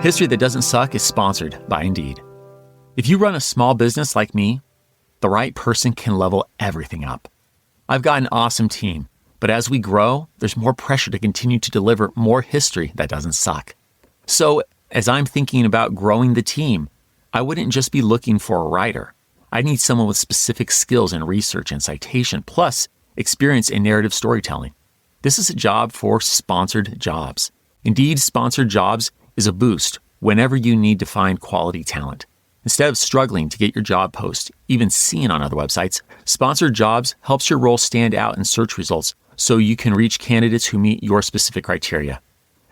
History That Doesn't Suck is sponsored by Indeed. If you run a small business like me, the right person can level everything up. I've got an awesome team, but as we grow, there's more pressure to continue to deliver more history that doesn't suck. So, as I'm thinking about growing the team, I wouldn't just be looking for a writer. I need someone with specific skills in research and citation, plus experience in narrative storytelling. This is a job for sponsored jobs. Indeed, sponsored jobs is a boost whenever you need to find quality talent. Instead of struggling to get your job post even seen on other websites, sponsored jobs helps your role stand out in search results so you can reach candidates who meet your specific criteria.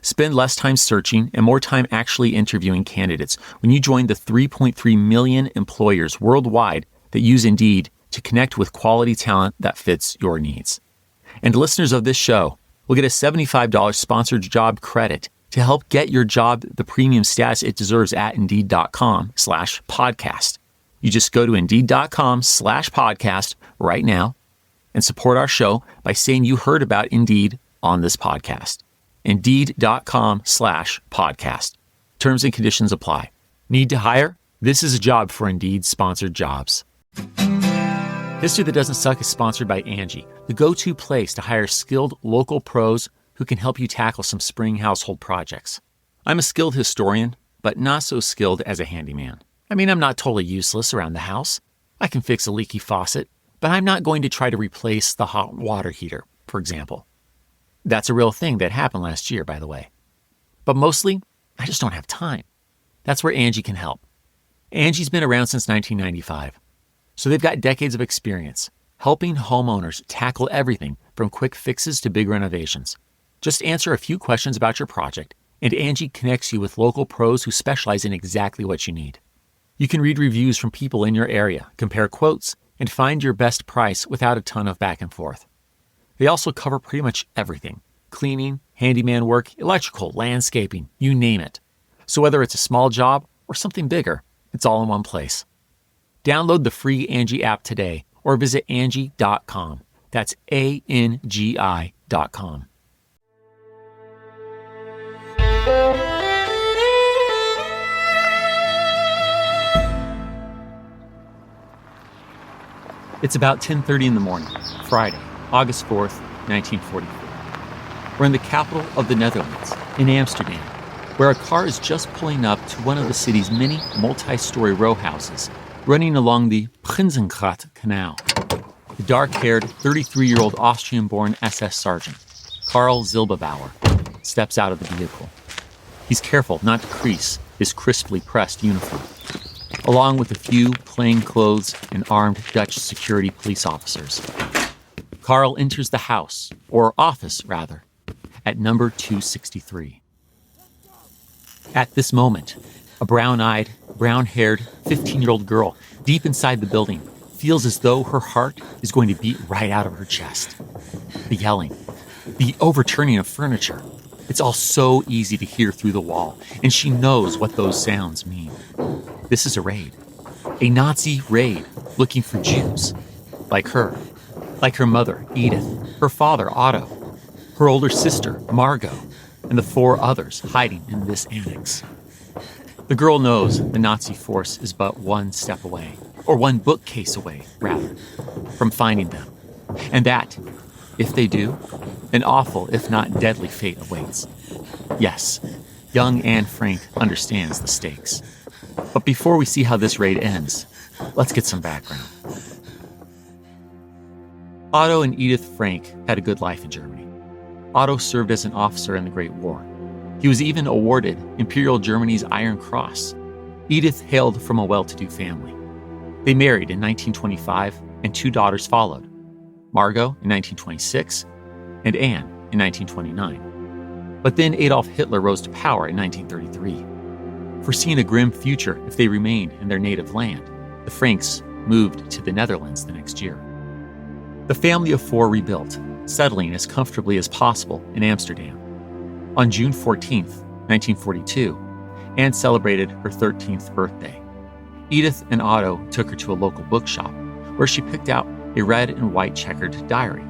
Spend less time searching and more time actually interviewing candidates when you join the 3.3 million employers worldwide that use Indeed to connect with quality talent that fits your needs. And listeners of this show will get a $75 sponsored job credit to help get your job the premium status it deserves at Indeed.com/podcast. You just go to Indeed.com/podcast right now and support our show by saying you heard about Indeed on this podcast. Indeed.com/podcast. Terms and conditions apply. Need to hire? This is a job for Indeed sponsored jobs. History That Doesn't Suck is sponsored by Angie, the go-to place to hire skilled local pros who can help you tackle some spring household projects. I'm a skilled historian, but not so skilled as a handyman. I mean, I'm not totally useless around the house. I can fix a leaky faucet, but I'm not going to try to replace the hot water heater, for example. That's a real thing that happened last year, by the way. But mostly, I just don't have time. That's where Angie can help. Angie's been around since 1995, so they've got decades of experience helping homeowners tackle everything from quick fixes to big renovations. Just answer a few questions about your project, and Angie connects you with local pros who specialize in exactly what you need. You can read reviews from people in your area, compare quotes, and find your best price without a ton of back and forth. They also cover pretty much everything: cleaning, handyman work, electrical, landscaping, you name it. So whether it's a small job or something bigger, it's all in one place. Download the free Angie app today or visit Angie.com. That's ANGI.com. It's about 10:30 in the morning, Friday, August 4th, 1944. We're in the capital of the Netherlands, in Amsterdam, where a car is just pulling up to one of the city's many multi-story row houses running along the Prinsengracht Canal. The dark-haired, 33-year-old Austrian-born SS Sergeant, Karl Zilberbauer, steps out of the vehicle. He's careful not to crease his crisply pressed uniform, along with a few plainclothes and armed Dutch security police officers. Karl enters the house, or office rather, at number 263. At this moment, a brown-eyed, brown-haired 15-year-old girl deep inside the building feels as though her heart is going to beat right out of her chest. The yelling, the overturning of furniture, it's all so easy to hear through the wall, and she knows what those sounds mean. This is a raid. A Nazi raid looking for Jews. Like her mother, Edith, her father, Otto, her older sister, Margot, and the 4 others hiding in this annex. The girl knows the Nazi force is but one step away, or one bookcase away, rather, from finding them. And that, if they do, an awful, if not deadly fate awaits. Yes, young Anne Frank understands the stakes. But before we see how this raid ends, let's get some background. Otto and Edith Frank had a good life in Germany. Otto served as an officer in the Great War. He was even awarded Imperial Germany's Iron Cross. Edith hailed from a well-to-do family. They married in 1925, and 2 daughters followed, Margot in 1926 and Anne in 1929. But then Adolf Hitler rose to power in 1933. Foreseeing a grim future if they remained in their native land, the Franks moved to the Netherlands the next year. The family of 4 rebuilt, settling as comfortably as possible in Amsterdam. On June 14th, 1942, Anne celebrated her 13th birthday. Edith and Otto took her to a local bookshop, where she picked out a red and white checkered diary.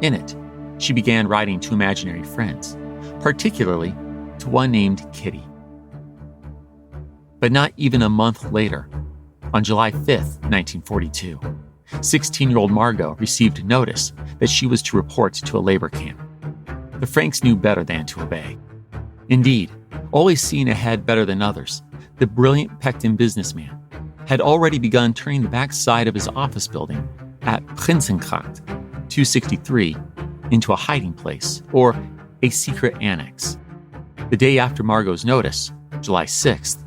In it, she began writing to imaginary friends, particularly to one named Kitty. But not even a month later, on July 5th, 1942, 16-year-old Margot received notice that she was to report to a labor camp. The Franks knew better than to obey. Indeed, always seeing ahead better than others, the brilliant Peckham businessman had already begun turning the back side of his office building at Prinsengracht 263 into a hiding place, or a secret annex. The day after Margot's notice, July 6th,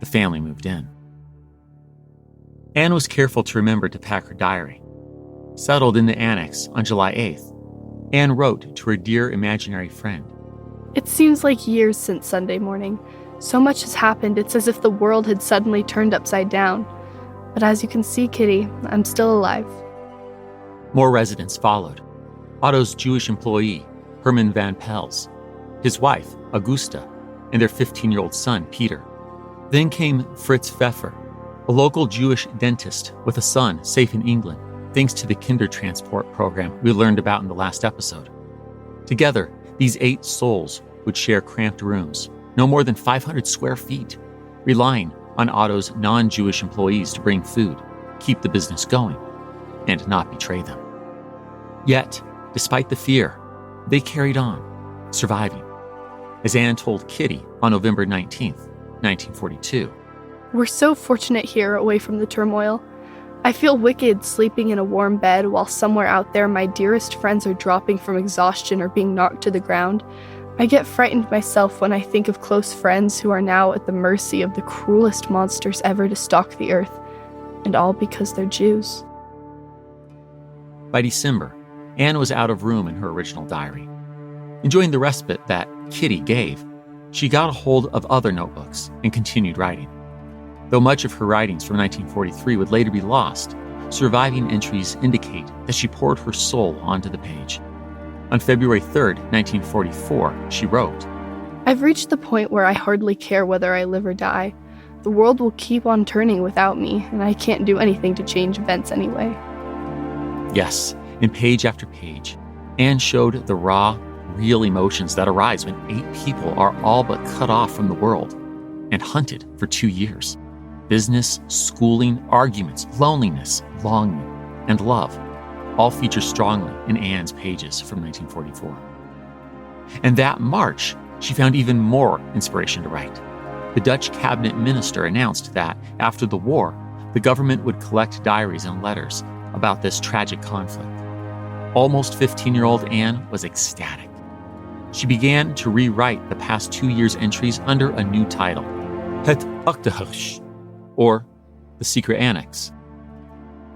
the family moved in. Anne was careful to remember to pack her diary. Settled in the annex on July 8th, Anne wrote to her dear imaginary friend. It seems like years since Sunday morning. So much has happened, it's as if the world had suddenly turned upside down. But as you can see, Kitty, I'm still alive. More residents followed. Otto's Jewish employee, Herman van Pels, his wife, Augusta, and their 15-year-old son, Peter. Then came Fritz Pfeffer, a local Jewish dentist with a son safe in England, thanks to the Kindertransport program we learned about in the last episode. Together, these 8 souls would share cramped rooms, no more than 500 square feet, relying on Otto's non-Jewish employees to bring food, keep the business going, and not betray them. Yet, despite the fear, they carried on, surviving. As Anne told Kitty on November 19th, 1942, We're so fortunate here away from the turmoil. I feel wicked sleeping in a warm bed while somewhere out there my dearest friends are dropping from exhaustion or being knocked to the ground. I get frightened myself when I think of close friends who are now at the mercy of the cruelest monsters ever to stalk the earth, and all because they're Jews. By December, Anne was out of room in her original diary. Enjoying the respite that Kitty gave, she got a hold of other notebooks and continued writing. Though much of her writings from 1943 would later be lost, surviving entries indicate that she poured her soul onto the page. On February 3rd, 1944, she wrote, I've reached the point where I hardly care whether I live or die. The world will keep on turning without me, and I can't do anything to change events anyway. Yes, in page after page, Anne showed the raw, real emotions that arise when 8 people are all but cut off from the world and hunted for 2 years. Business, schooling, arguments, loneliness, longing, and love all feature strongly in Anne's pages from 1944. And that March, she found even more inspiration to write. The Dutch cabinet minister announced that, after the war, the government would collect diaries and letters about this tragic conflict. Almost 15-year-old Anne was ecstatic. She began to rewrite the past 2 years' entries under a new title, Het Achterhuis, or The Secret Annex.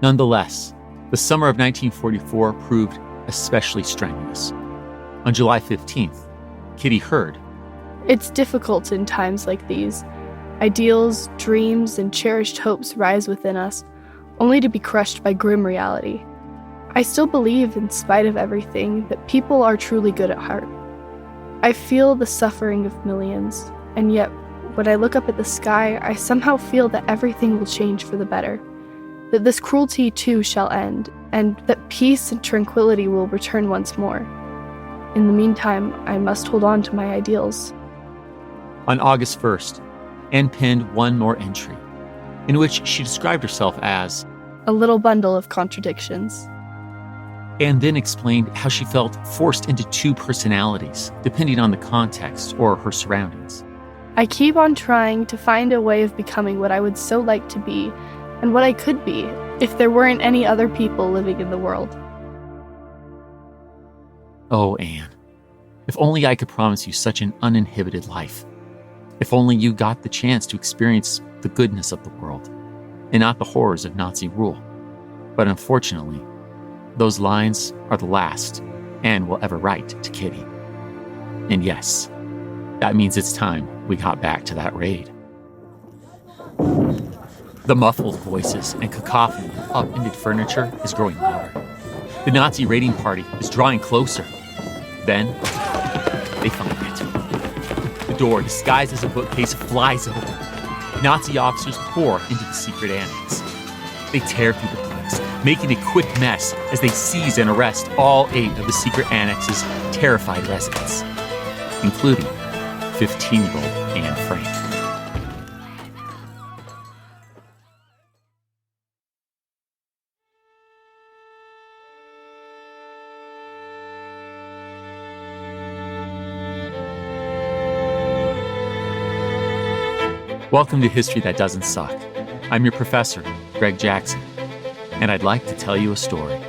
Nonetheless, the summer of 1944 proved especially strenuous. On July 15th, Kitty heard, It's difficult in times like these. Ideals, dreams, and cherished hopes rise within us, only to be crushed by grim reality. I still believe, in spite of everything, that people are truly good at heart. I feel the suffering of millions, and yet, when I look up at the sky, I somehow feel that everything will change for the better, that this cruelty too shall end, and that peace and tranquility will return once more. In the meantime, I must hold on to my ideals. On August 1st, Anne penned one more entry, in which she described herself as a little bundle of contradictions. Anne then explained how she felt forced into 2 personalities, depending on the context or her surroundings. I keep on trying to find a way of becoming what I would so like to be, and what I could be, if there weren't any other people living in the world. Oh, Anne, if only I could promise you such an uninhibited life. If only you got the chance to experience the goodness of the world, and not the horrors of Nazi rule. But unfortunately, those lines are the last Anne will ever write to Kitty. And yes, that means it's time we got back to that raid. The muffled voices and cacophony of upended furniture is growing louder. The Nazi raiding party is drawing closer. Then, they find it. The door, disguised as a bookcase, flies open. Nazi officers pour into the secret annex. They tear through the place, making a quick mess as they seize and arrest all 8 of the secret annex's terrified residents, including 15-year-old Anne Frank. Welcome to History That Doesn't Suck. I'm your professor, Greg Jackson, and I'd like to tell you a story.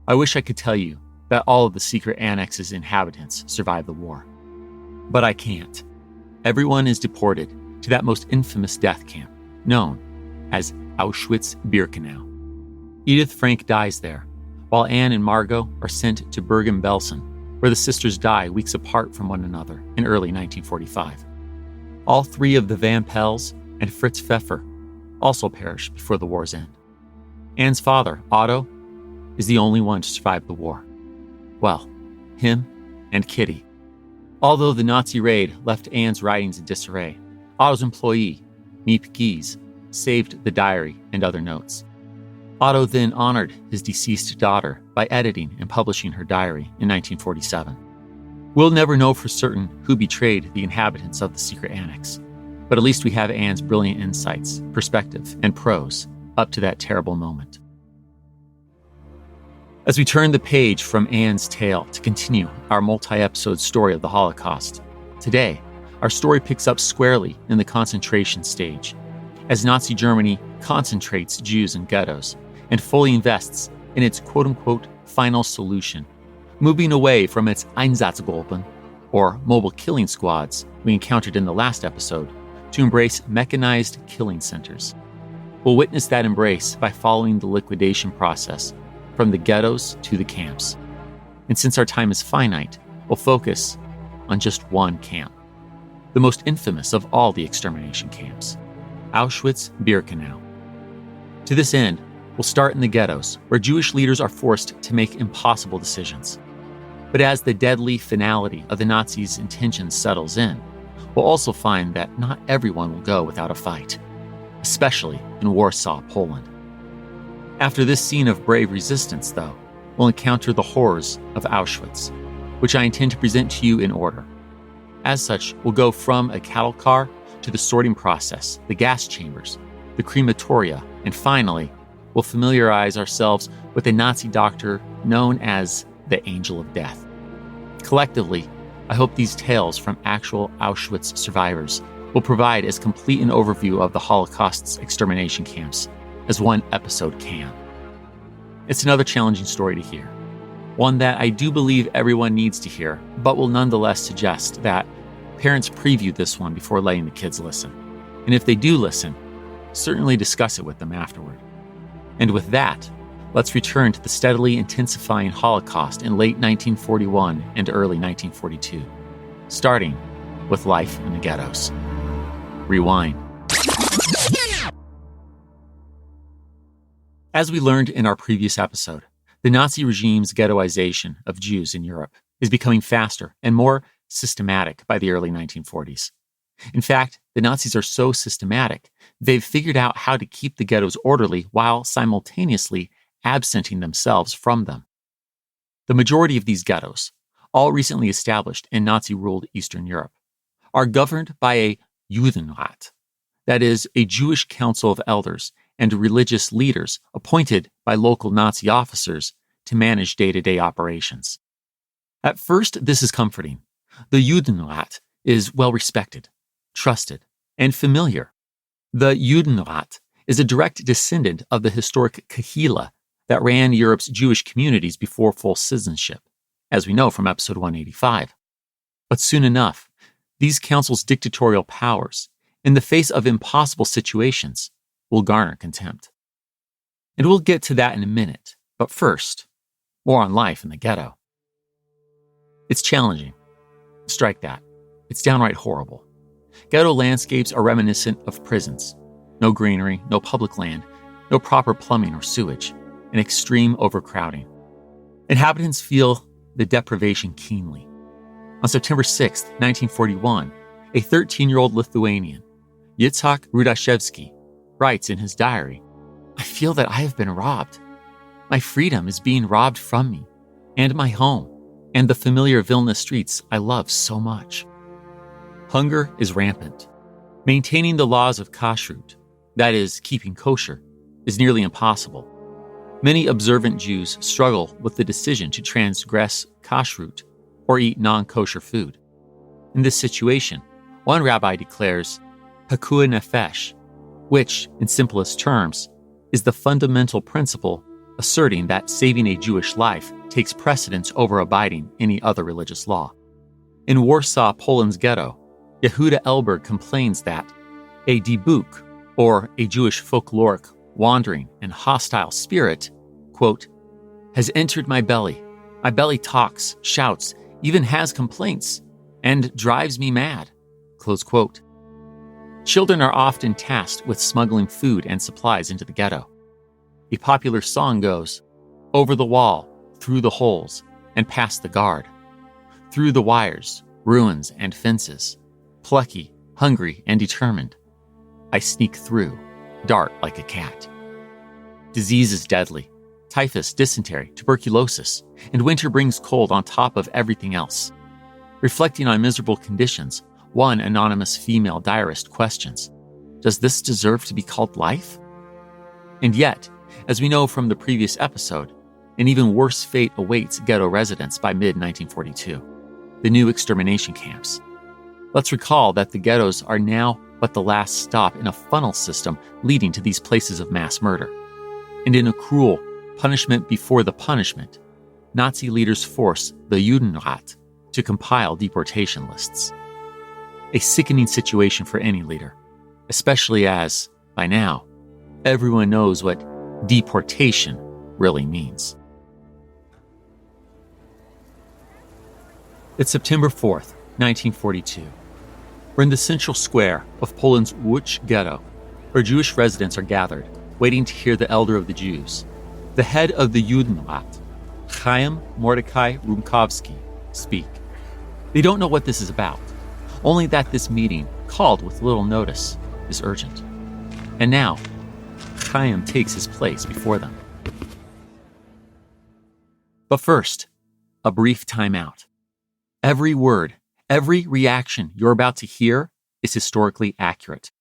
I wish I could tell you that all of the secret annex's inhabitants survived the war. But I can't. Everyone is deported to that most infamous death camp, known as Auschwitz-Birkenau. Edith Frank dies there, while Anne and Margot are sent to Bergen-Belsen, where the sisters die weeks apart from one another in early 1945. All three of the Van Pels and Fritz Pfeffer also perish before the war's end. Anne's father, Otto, is the only one to survive the war. Well, him and Kitty. Although the Nazi raid left Anne's writings in disarray, Otto's employee, Miep Gies, saved the diary and other notes. Otto then honored his deceased daughter by editing and publishing her diary in 1947. We'll never know for certain who betrayed the inhabitants of the secret annex, but at least we have Anne's brilliant insights, perspective, and prose up to that terrible moment. As we turn the page from Anne's tale to continue our multi-episode story of the Holocaust, today, our story picks up squarely in the concentration stage, as Nazi Germany concentrates Jews in ghettos and fully invests in its quote-unquote final solution, moving away from its Einsatzgruppen, or mobile killing squads we encountered in the last episode, to embrace mechanized killing centers. We'll witness that embrace by following the liquidation process from the ghettos to the camps. And since our time is finite, we'll focus on just one camp, the most infamous of all the extermination camps, Auschwitz-Birkenau. To this end, we'll start in the ghettos, where Jewish leaders are forced to make impossible decisions. But as the deadly finality of the Nazis' intentions settles in, we'll also find that not everyone will go without a fight, especially in Warsaw, Poland. After this scene of brave resistance, though, we'll encounter the horrors of Auschwitz, which I intend to present to you in order. As such, we'll go from a cattle car to the sorting process, the gas chambers, the crematoria, and finally, we'll familiarize ourselves with a Nazi doctor known as the Angel of Death. Collectively, I hope these tales from actual Auschwitz survivors will provide as complete an overview of the Holocaust's extermination camps as one episode can. It's another challenging story to hear, one that I do believe everyone needs to hear, but will nonetheless suggest that parents preview this one before letting the kids listen. And if they do listen, certainly discuss it with them afterward. And with that, let's return to the steadily intensifying Holocaust in late 1941 and early 1942, starting with life in the ghettos. Rewind. As we learned in our previous episode, the Nazi regime's ghettoization of Jews in Europe is becoming faster and more systematic by the early 1940s. In fact, the Nazis are so systematic, they've figured out how to keep the ghettos orderly while simultaneously absenting themselves from them. The majority of these ghettos, all recently established in Nazi-ruled Eastern Europe, are governed by a Judenrat, that is, a Jewish council of elders and religious leaders appointed by local Nazi officers to manage day-to-day operations. At first, this is comforting. The Judenrat is well-respected, trusted, and familiar. The Judenrat is a direct descendant of the historic Kahila that ran Europe's Jewish communities before full citizenship, as we know from episode 185. But soon enough, these councils' dictatorial powers, in the face of impossible situations, will garner contempt. And we'll get to that in a minute, but first, more on life in the ghetto. It's challenging. Strike that. It's downright horrible. Ghetto landscapes are reminiscent of prisons. No greenery, no public land, no proper plumbing or sewage, and extreme overcrowding. Inhabitants feel the deprivation keenly. On September 6, 1941, a 13-year-old Lithuanian, Yitzhak Rudashevsky, writes in his diary, "I feel that I have been robbed. My freedom is being robbed from me, and my home, and the familiar Vilna streets I love so much. Hunger is rampant. Maintaining the laws of kashrut, that is, keeping kosher, is nearly impossible. Many observant Jews struggle with the decision to transgress kashrut or eat non-kosher food. In this situation, one rabbi declares pikuah nefesh, which, in simplest terms, is the fundamental principle asserting that saving a Jewish life takes precedence over abiding any other religious law. In Warsaw, Poland's ghetto, Yehuda Elberg complains that a dibuk, or a Jewish folkloric, wandering, and hostile spirit, quote, has entered my belly. My belly talks, shouts, even has complaints, and drives me mad, close quote. Children are often tasked with smuggling food and supplies into the ghetto. A popular song goes, over the wall, through the holes, and past the guard, through the wires, ruins, and fences, plucky, hungry, and determined. I sneak through, dart like a cat. Disease is deadly. Typhus, dysentery, tuberculosis, and winter brings cold on top of everything else. Reflecting on miserable conditions, one anonymous female diarist questions, does this deserve to be called life? And yet, as we know from the previous episode, an even worse fate awaits ghetto residents by mid-1942, the new extermination camps. Let's recall that the ghettos are now but the last stop in a funnel system leading to these places of mass murder. And in a cruel punishment before the punishment, Nazi leaders force the Judenrat to compile deportation lists. A sickening situation for any leader, especially as, by now, everyone knows what deportation really means. It's September 4th, 1942. We're in the central square of Poland's Warsaw Ghetto, where Jewish residents are gathered, waiting to hear the elder of the Jews, the head of the Judenrat, Chaim Rumkowski, speak. They don't know what this is about, only that this meeting, called with little notice, is urgent. And now, Chaim takes his place before them. But first, a brief timeout. Every word, every reaction you're about to hear is historically accurate.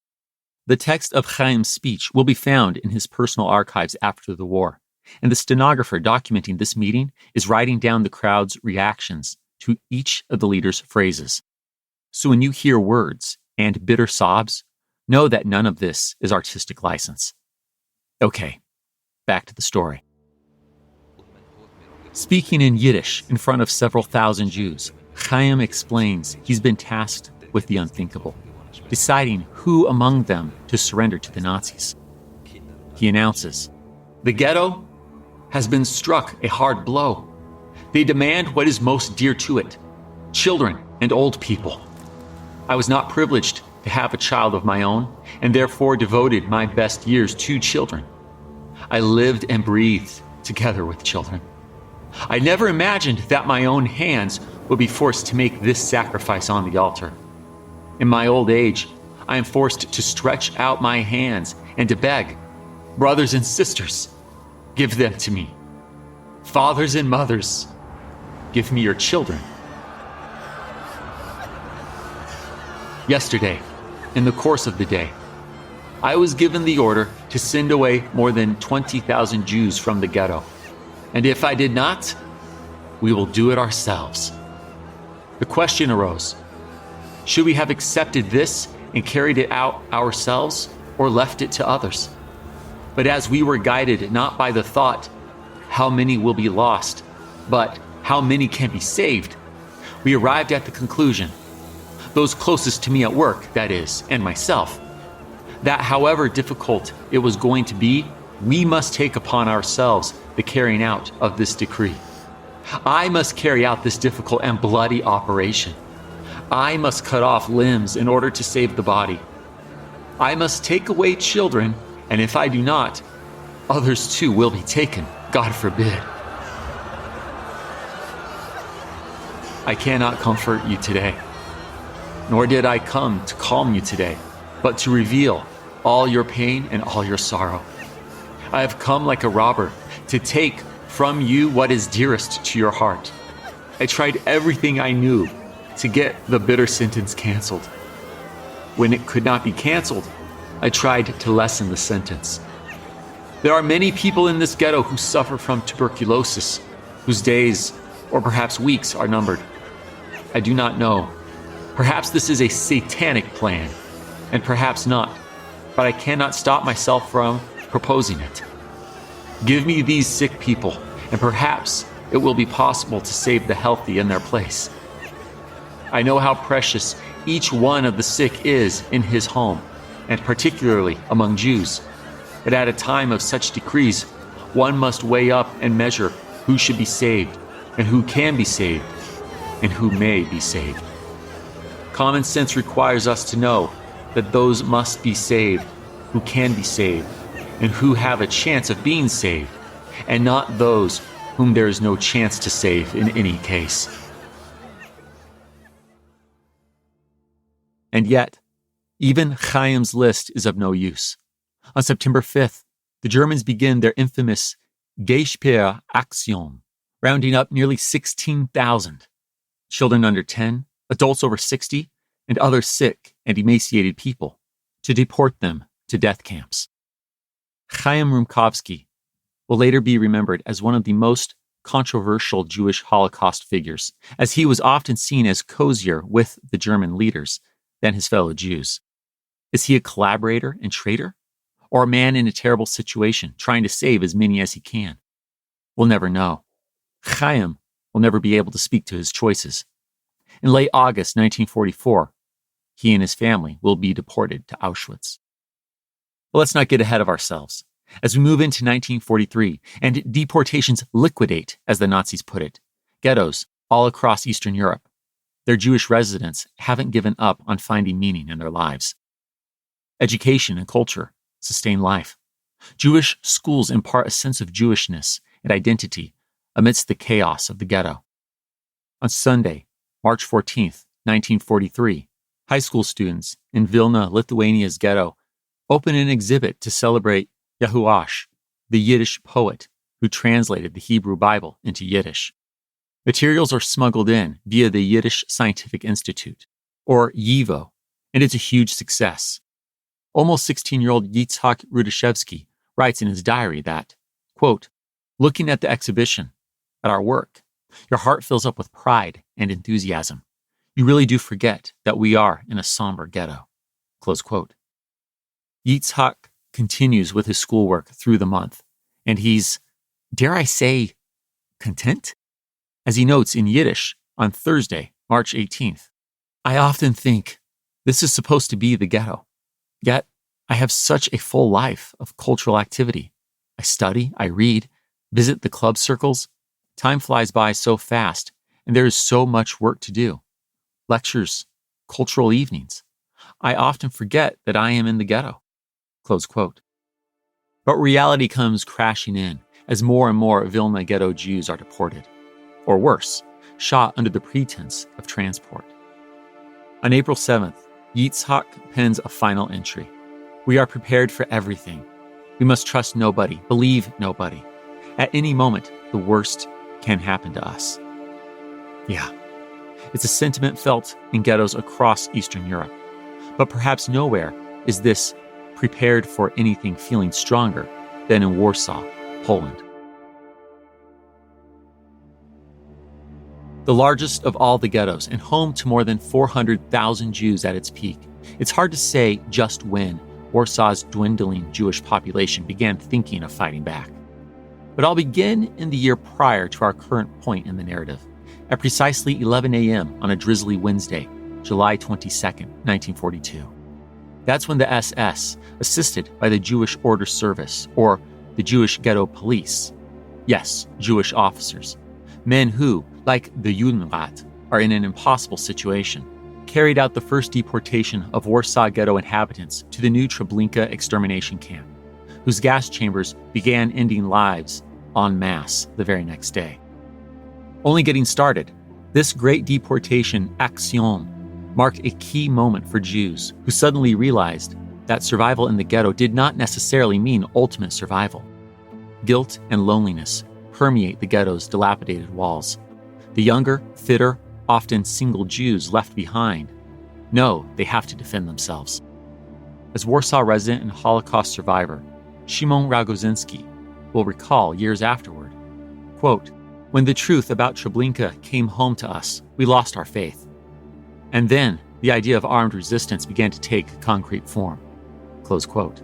The text of Chaim's speech will be found in his personal archives after the war, and the stenographer documenting this meeting is writing down the crowd's reactions to each of the leader's phrases. So when you hear words and bitter sobs, know that none of this is artistic license. Okay, back to the story. Speaking in Yiddish in front of several thousand Jews, Chaim explains he's been tasked with the unthinkable, deciding who among them to surrender to the Nazis. He announces, the ghetto has been struck a hard blow. They demand what is most dear to it, children and old people. I was not privileged to have a child of my own, and therefore devoted my best years to children. I lived and breathed together with children. I never imagined that my own hands would be forced to make this sacrifice on the altar. In my old age, I am forced to stretch out my hands and to beg, brothers and sisters, give them to me. Fathers and mothers, give me your children. Yesterday, in the course of the day, I was given the order to send away more than 20,000 Jews from the ghetto. And if I did not, we will do it ourselves. The question arose, should we have accepted this and carried it out ourselves or left it to others? But as we were guided not by the thought, how many will be lost, but how many can be saved, we arrived at the conclusion, those closest to me at work, that is, and myself, that however difficult it was going to be, we must take upon ourselves the carrying out of this decree. I must carry out this difficult and bloody operation. I must cut off limbs in order to save the body. I must take away children, and if I do not, others too will be taken, God forbid. I cannot comfort you today, nor did I come to calm you today, but to reveal all your pain and all your sorrow. I have come like a robber to take from you what is dearest to your heart. I tried everything I knew to get the bitter sentence canceled. When it could not be canceled, I tried to lessen the sentence. There are many people in this ghetto who suffer from tuberculosis, whose days, or perhaps weeks, are numbered. I do not know. Perhaps this is a satanic plan, and perhaps not, but I cannot stop myself from proposing it. Give me these sick people, and perhaps it will be possible to save the healthy in their place. I know how precious each one of the sick is in his home, and particularly among Jews. But at a time of such decrees, one must weigh up and measure who should be saved, and who can be saved, and who may be saved. Common sense requires us to know that those must be saved who can be saved, and who have a chance of being saved, and not those whom there is no chance to save in any case. And yet, even Chaim's list is of no use. On September 5th, the Germans begin their infamous Gesperraktion, rounding up nearly 16,000. Children under 10, adults over 60, and other sick and emaciated people, to deport them to death camps. Chaim Rumkowski will later be remembered as one of the most controversial Jewish Holocaust figures, as he was often seen as cozier with the German leaders than his fellow Jews. Is he a collaborator and traitor? Or a man in a terrible situation, trying to save as many as he can? We'll never know. Chaim will never be able to speak to his choices. In late August 1944, he and his family will be deported to Auschwitz. But let's not get ahead of ourselves. As we move into 1943, and deportations liquidate, as the Nazis put it, ghettos all across Eastern Europe, their Jewish residents haven't given up on finding meaning in their lives. Education and culture sustain life. Jewish schools impart a sense of Jewishness and identity amidst the chaos of the ghetto. On Sunday, March 14th, 1943, high school students in Vilna, Lithuania's ghetto, open an exhibit to celebrate Yahuash, the Yiddish poet who translated the Hebrew Bible into Yiddish. Materials are smuggled in via the Yiddish Scientific Institute, or YIVO, and it's a huge success. Almost 16-year-old Yitzhak Rudashevsky writes in his diary that, quote, looking at the exhibition, at our work, your heart fills up with pride and enthusiasm. You really do forget that we are in a somber ghetto, close quote. Yitzhak continues with his schoolwork through the month, and he's, dare I say, content? As he notes in Yiddish on Thursday, March 18th, I often think this is supposed to be the ghetto. Yet, I have such a full life of cultural activity. I study, I read, visit the club circles. Time flies by so fast, and there is so much work to do. Lectures, cultural evenings. I often forget that I am in the ghetto. Close quote. But reality comes crashing in as more and more Vilna ghetto Jews are deported. Or worse, shot under the pretense of transport. On April 7th, Yitzhak pens a final entry. We are prepared for everything. We must trust nobody, believe nobody. At any moment, the worst can happen to us. Yeah, it's a sentiment felt in ghettos across Eastern Europe. But perhaps nowhere is this prepared for anything feeling stronger than in Warsaw, Poland. The largest of all the ghettos and home to more than 400,000 Jews at its peak, it's hard to say just when Warsaw's dwindling Jewish population began thinking of fighting back. But I'll begin in the year prior to our current point in the narrative, at precisely 11 a.m. on a drizzly Wednesday, July 22nd, 1942. That's when the SS, assisted by the Jewish Order Service, or the Jewish Ghetto Police, yes, Jewish officers, men who, like the Judenrat, are in an impossible situation, carried out the first deportation of Warsaw Ghetto inhabitants to the new Treblinka extermination camp, whose gas chambers began ending lives en masse the very next day. Only getting started, this great deportation action marked a key moment for Jews who suddenly realized that survival in the ghetto did not necessarily mean ultimate survival. Guilt and loneliness permeate the ghetto's dilapidated walls. The younger, fitter, often single Jews left behind know they have to defend themselves. As Warsaw resident and Holocaust survivor, Szymon Ragosinski will recall years afterward, quote, "When the truth about Treblinka came home to us, we lost our faith. And then the idea of armed resistance began to take concrete form." Close quote.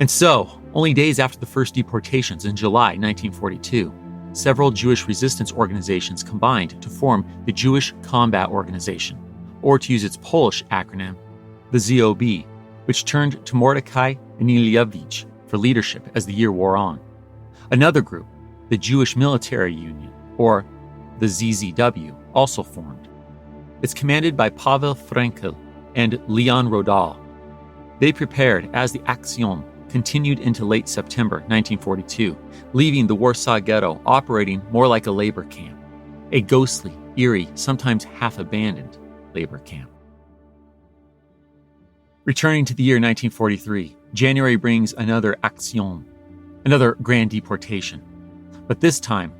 And so, only days after the first deportations in July 1942, several Jewish resistance organizations combined to form the Jewish Combat Organization, or to use its Polish acronym, the ZOB, which turned to Mordechai Anielewicz for leadership as the year wore on. Another group, the Jewish Military Union, or the ZZW, also formed. It's commanded by Pavel Frankel and Leon Rodal. They prepared as the Action continued into late September 1942, leaving the Warsaw Ghetto operating more like a labor camp, a ghostly, eerie, sometimes half-abandoned labor camp. Returning to the year 1943, January brings another Action, another grand deportation. But this time,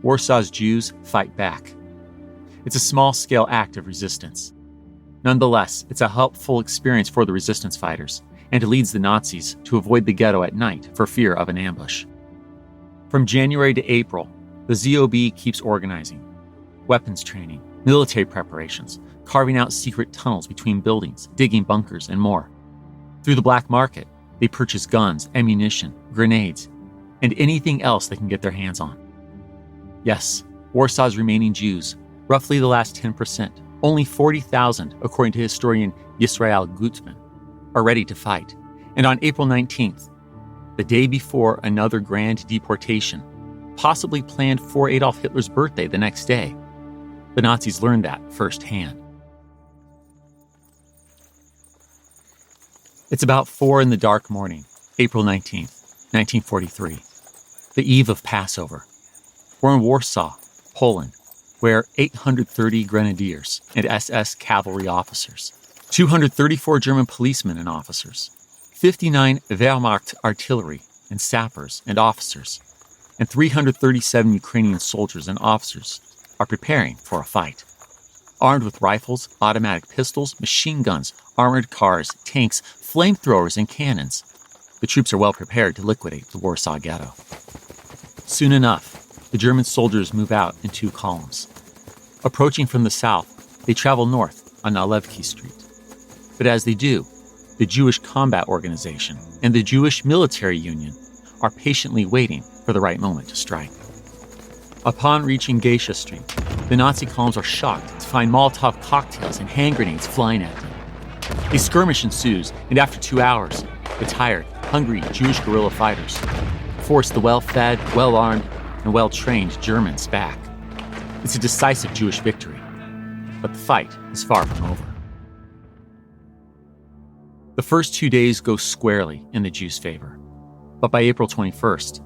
Warsaw's Jews fight back. It's a small-scale act of resistance. Nonetheless, it's a helpful experience for the resistance fighters, and it leads the Nazis to avoid the ghetto at night for fear of an ambush. From January to April, the ZOB keeps organizing. Weapons training, military preparations, carving out secret tunnels between buildings, digging bunkers, and more. Through the black market, they purchase guns, ammunition, grenades, and anything else they can get their hands on. Yes, Warsaw's remaining Jews, roughly the last 10%, only 40,000 according to historian Yisrael Gutman, are ready to fight. And on April 19th, the day before another grand deportation, possibly planned for Adolf Hitler's birthday the next day, the Nazis learned that firsthand. It's about 4 in the dark morning, April 19th, 1943, the eve of Passover. We're in Warsaw, Poland, where 830 grenadiers and SS cavalry officers, 234 German policemen and officers, 59 Wehrmacht artillery and sappers and officers, and 337 Ukrainian soldiers and officers are preparing for a fight. Armed with rifles, automatic pistols, machine guns, armored cars, tanks, flamethrowers, and cannons, the troops are well prepared to liquidate the Warsaw Ghetto. Soon enough, the German soldiers move out in 2 columns. Approaching from the south, they travel north on Nalewki Street. But as they do, the Jewish Combat Organization and the Jewish Military Union are patiently waiting for the right moment to strike. Upon reaching Geisha Street, the Nazi columns are shocked to find Molotov cocktails and hand grenades flying at them. A skirmish ensues, and after 2 hours, the tired, hungry Jewish guerrilla fighters force the well-fed, well-armed, and well-trained Germans back. It's a decisive Jewish victory, but the fight is far from over. The first 2 days go squarely in the Jews' favor, but by April 21st,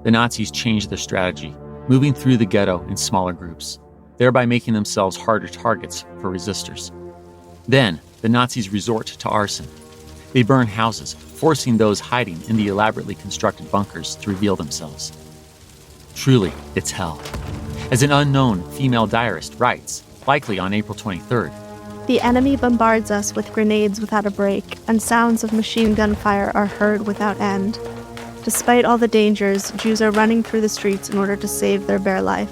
the Nazis change their strategy, moving through the ghetto in smaller groups, thereby making themselves harder targets for resistors. Then, the Nazis resort to arson. They burn houses, forcing those hiding in the elaborately constructed bunkers to reveal themselves. Truly, it's hell. As an unknown female diarist writes, likely on April 23rd, "The enemy bombards us with grenades without a break, and sounds of machine gun fire are heard without end. Despite all the dangers, Jews are running through the streets in order to save their bare life.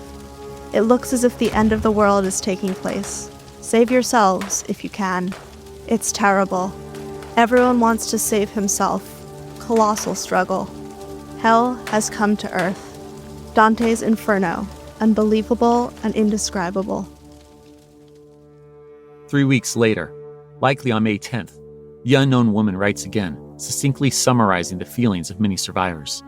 It looks as if the end of the world is taking place. Save yourselves, if you can. It's terrible. Everyone wants to save himself. Colossal struggle. Hell has come to earth. Dante's Inferno. Unbelievable and indescribable." 3 weeks later, likely on May 10th, the unknown woman writes again, succinctly summarizing the feelings of many survivors.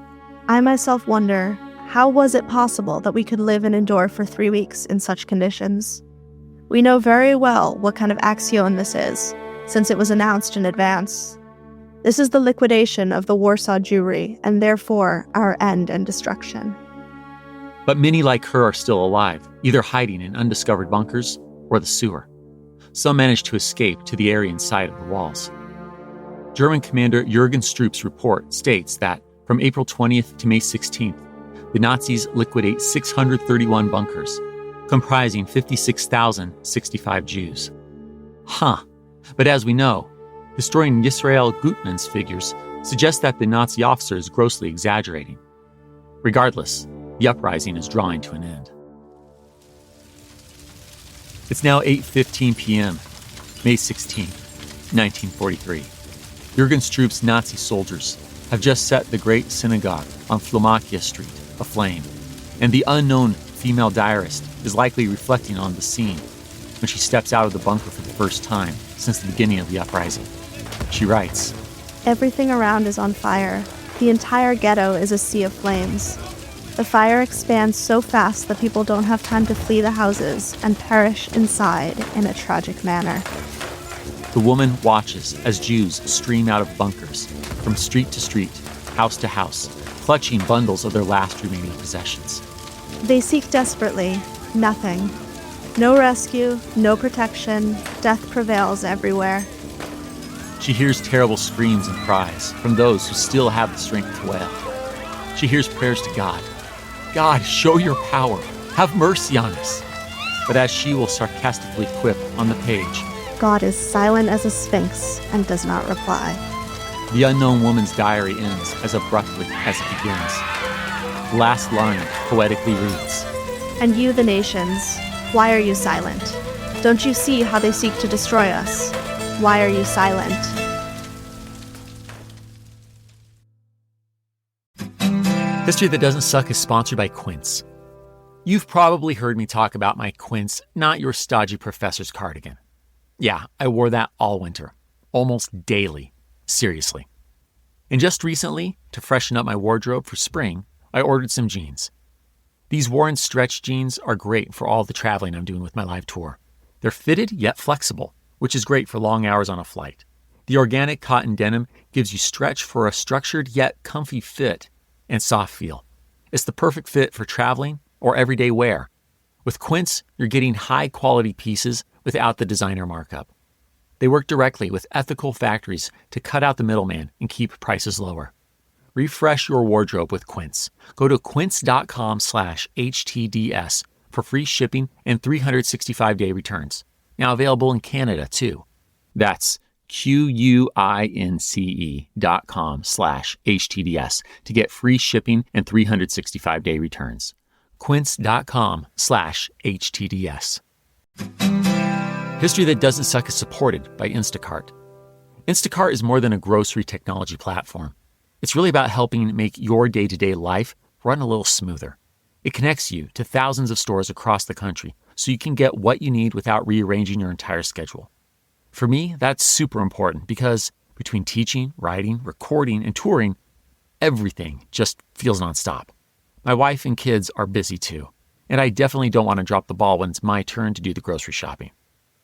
"I myself wonder, how was it possible that we could live and endure for 3 weeks in such conditions? We know very well what kind of action this is, since it was announced in advance. This is the liquidation of the Warsaw Jewry, and therefore our end and destruction." But many like her are still alive, either hiding in undiscovered bunkers or the sewer. Some manage to escape to the area inside of the walls. German commander Jürgen Stroop's report states that from April 20th to May 16th, the Nazis liquidate 631 bunkers, comprising 56,065 Jews. But as we know, historian Yisrael Gutman's figures suggest that the Nazi officer is grossly exaggerating. Regardless, the uprising is drawing to an end. It's now 8:15 p.m., May 16, 1943. Jürgen's troops, Nazi soldiers, have just set the great synagogue on Flomakia Street aflame, and the unknown female diarist is likely reflecting on the scene when she steps out of the bunker for the first time since the beginning of the uprising. She writes, Everything around is on fire. The entire ghetto is a sea of flames. The fire expands so fast that people don't have time to flee the houses and perish inside in a tragic manner. The woman watches as Jews stream out of bunkers, from street to street, house to house, clutching bundles of their last remaining possessions. They seek desperately nothing. No rescue, no protection. Death prevails everywhere. She hears terrible screams and cries from those who still have the strength to wail. She hears prayers to God. God, show your power. Have mercy on us. But as she will sarcastically quip on the page, God is silent as a sphinx and does not reply. the unknown woman's diary ends as abruptly as it begins. The last line poetically reads, And you, the nations, why are you silent? Don't you see how they seek to destroy us? Why are you silent? History That Doesn't Suck is sponsored by Quince. You've probably heard me talk about my Quince, not your stodgy professor's cardigan. Yeah, I wore that all winter, almost daily. Seriously. And just recently, to freshen up my wardrobe for spring, I ordered some jeans. These worn stretch jeans are great for all the traveling I'm doing with my live tour. They're fitted yet flexible, which is great for long hours on a flight. The organic cotton denim gives you stretch for a structured yet comfy fit and soft feel. It's the perfect fit for traveling or everyday wear. With Quince, you're getting high-quality pieces without the designer markup. They work directly with ethical factories to cut out the middleman and keep prices lower. Refresh your wardrobe with Quince. Go to quince.com/HTDS for free shipping and 365-day returns. Now available in Canada, too. That's QUINCE.com/HTDS to get free shipping and 365-day returns. Quince.com/HTDS. History That Doesn't Suck is supported by Instacart. Instacart is more than a grocery technology platform. It's really about helping make your day-to-day life run a little smoother. It connects you to thousands of stores across the country so you can get what you need without rearranging your entire schedule. For me, that's super important because between teaching, writing, recording, and touring, everything just feels nonstop. My wife and kids are busy too, and I definitely don't want to drop the ball when it's my turn to do the grocery shopping.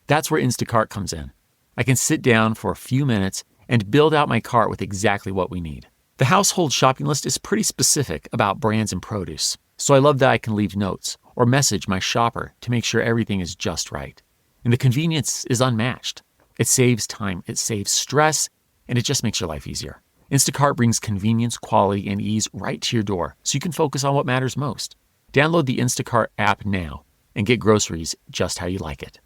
That's where Instacart comes in. I can sit down for a few minutes and build out my cart with exactly what we need. The household shopping list is pretty specific about brands and produce, so I love that I can leave notes or message my shopper to make sure everything is just right. And the convenience is unmatched. It saves time, it saves stress, and it just makes your life easier. Instacart brings convenience, quality, and ease right to your door so you can focus on what matters most. Download the Instacart app now and get groceries just how you like it.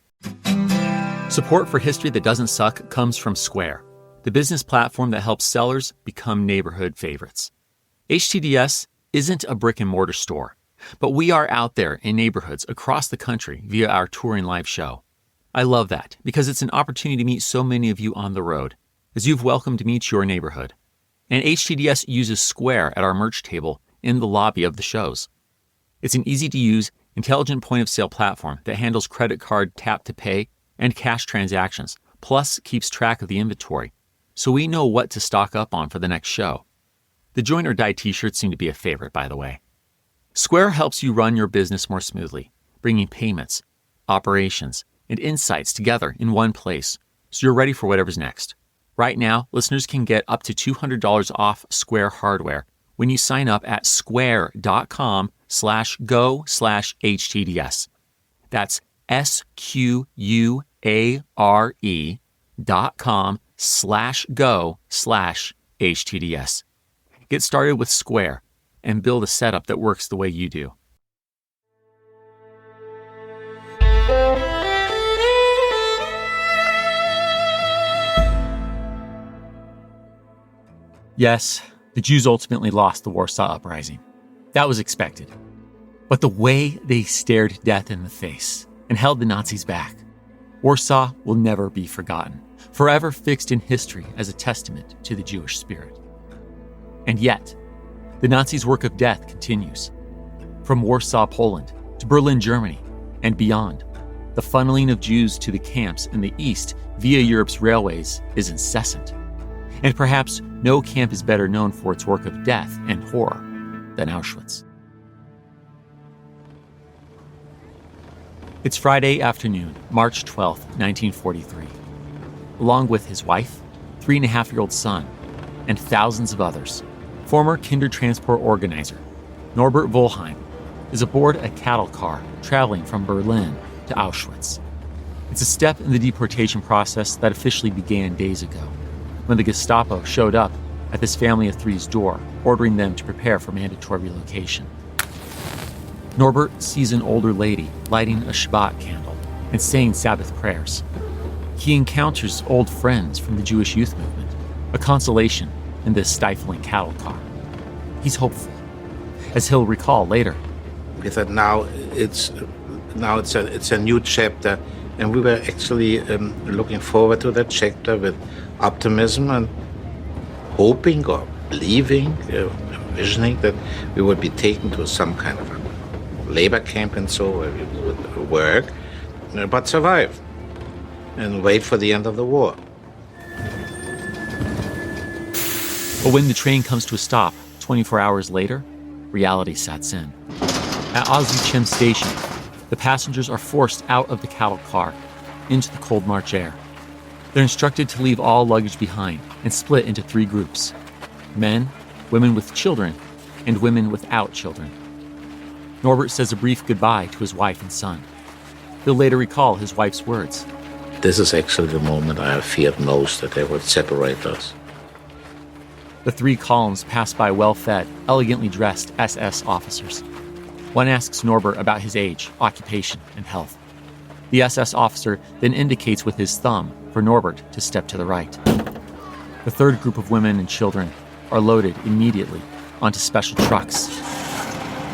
Support for History That Doesn't Suck comes from Square, the business platform that helps sellers become neighborhood favorites. HTDS isn't a brick and mortar store, but we are out there in neighborhoods across the country via our touring live show. I love that because it's an opportunity to meet so many of you on the road, as you've welcomed me to your neighborhood. And HTDS uses Square at our merch table in the lobby of the shows. It's an easy-to-use, intelligent point-of-sale platform that handles credit card tap-to-pay and cash transactions, plus keeps track of the inventory, so we know what to stock up on for the next show. The Join or Die t-shirts seem to be a favorite, by the way. Square helps you run your business more smoothly, bringing payments, operations, and insights together in one place, so you're ready for whatever's next. Right now, listeners can get up to $200 off Square hardware when you sign up at square.com/go/HTDS. That's SQUARE.com/go/HTDS. Get started with Square and build a setup that works the way you do. Yes, the Jews ultimately lost the Warsaw Uprising. That was expected. But the way they stared death in the face and held the Nazis back, Warsaw will never be forgotten, forever fixed in history as a testament to the Jewish spirit. And yet, the Nazis' work of death continues. From Warsaw, Poland, to Berlin, Germany, and beyond, the funneling of Jews to the camps in the east via Europe's railways is incessant. And perhaps no camp is better known for its work of death and horror than Auschwitz. It's Friday afternoon, March 12, 1943. Along with his wife, 3.5-year-old son, and thousands of others, former Kindertransport organizer Norbert Wollheim is aboard a cattle car traveling from Berlin to Auschwitz. It's a step in the deportation process that officially began days ago, when the Gestapo showed up at this family of three's door, ordering them to prepare for mandatory relocation. Norbert sees an older lady lighting a Shabbat candle and saying Sabbath prayers. He encounters old friends from the Jewish youth movement, a consolation in this stifling cattle car. He's hopeful, as he'll recall later. We thought now it's a new chapter, and we were actually looking forward to that chapter with optimism and hoping or believing, visioning that we would be taken to some kind of a labor camp and so where we would work, but survive and wait for the end of the war. But when the train comes to a stop 24 hours later, reality sets in. At Auschwitz station, the passengers are forced out of the cattle car into the cold March air. They're instructed to leave all luggage behind and split into 3 groups: men, women with children, and women without children. Norbert says a brief goodbye to his wife and son. He'll later recall his wife's words. This is actually the moment I have feared most, that they would separate us. The 3 columns pass by well-fed, elegantly dressed SS officers. One asks Norbert about his age, occupation, and health. The SS officer then indicates with his thumb for Norbert to step to the right. The 3rd group of women and children are loaded immediately onto special trucks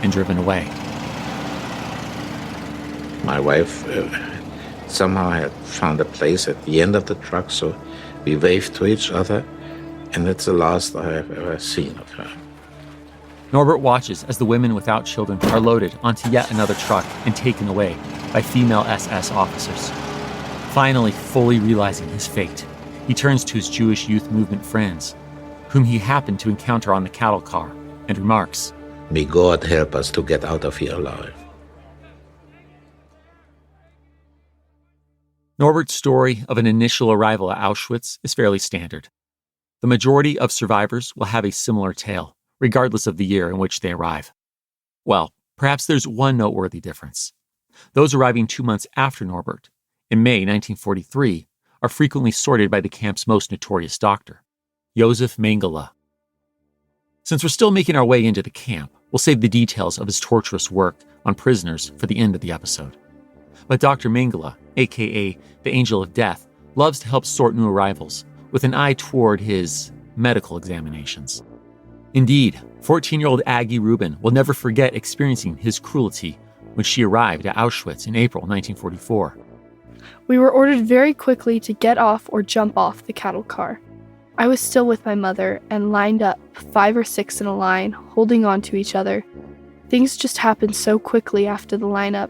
and driven away. My wife somehow had found a place at the end of the truck, so we waved to each other, and that's the last I have ever seen of her. Norbert watches as the women without children are loaded onto yet another truck and taken away by female SS officers. Finally, fully realizing his fate, he turns to his Jewish youth movement friends, whom he happened to encounter on the cattle car, and remarks, "May God help us to get out of here alive." Norbert's story of an initial arrival at Auschwitz is fairly standard. The majority of survivors will have a similar tale, regardless of the year in which they arrive. Well, perhaps there's one noteworthy difference. Those arriving 2 months after Norbert, in May 1943, are frequently sorted by the camp's most notorious doctor, Josef Mengele. Since we're still making our way into the camp, we'll save the details of his torturous work on prisoners for the end of the episode. But Dr. Mengele, aka the Angel of Death, loves to help sort new arrivals with an eye toward his medical examinations. Indeed, 14-year-old Aggie Rubin will never forget experiencing his cruelty when she arrived at Auschwitz in April 1944. We were ordered very quickly to get off or jump off the cattle car. I was still with my mother and lined up 5 or 6 in a line, holding on to each other. Things just happened so quickly after the lineup.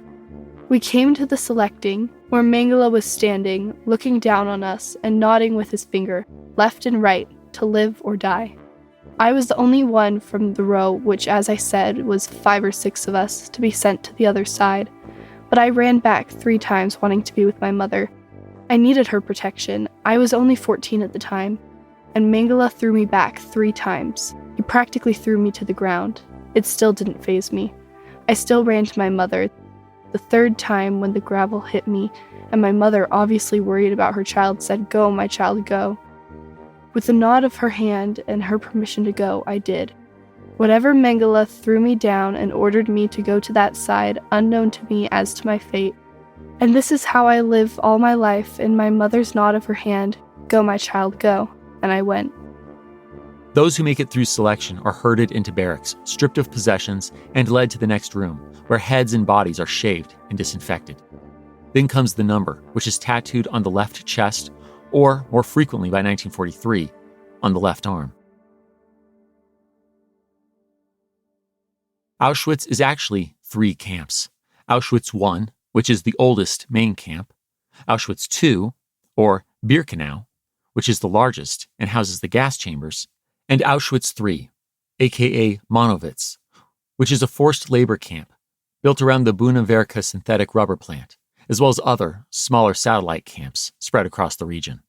We came to the selecting, where Mengele was standing, looking down on us and nodding with his finger, left and right, to live or die. I was the only one from the row, which, as I said, was 5 or 6 of us, to be sent to the other side. But I ran back 3 times wanting to be with my mother. I needed her protection. I was only 14 at the time. And Mengele threw me back 3 times. He practically threw me to the ground. It still didn't faze me. I still ran to my mother. The 3rd time, when the gravel hit me, and my mother, obviously worried about her child, said, "Go, my child, go." With a nod of her hand and her permission to go, I did. Whatever Mengele threw me down and ordered me to go to that side, unknown to me as to my fate. And this is how I live all my life, in my mother's nod of her hand, "Go, my child, go." And I went. Those who make it through selection are herded into barracks, stripped of possessions, and led to the next room, where heads and bodies are shaved and disinfected. Then comes the number, which is tattooed on the left chest, or, more frequently by 1943, on the left arm. Auschwitz is actually 3 camps. Auschwitz I, which is the oldest main camp, Auschwitz II, or Birkenau, which is the largest and houses the gas chambers, and Auschwitz III, aka Monowitz, which is a forced labor camp built around the Bunawerke synthetic rubber plant, as well as other, smaller satellite camps spread across the region.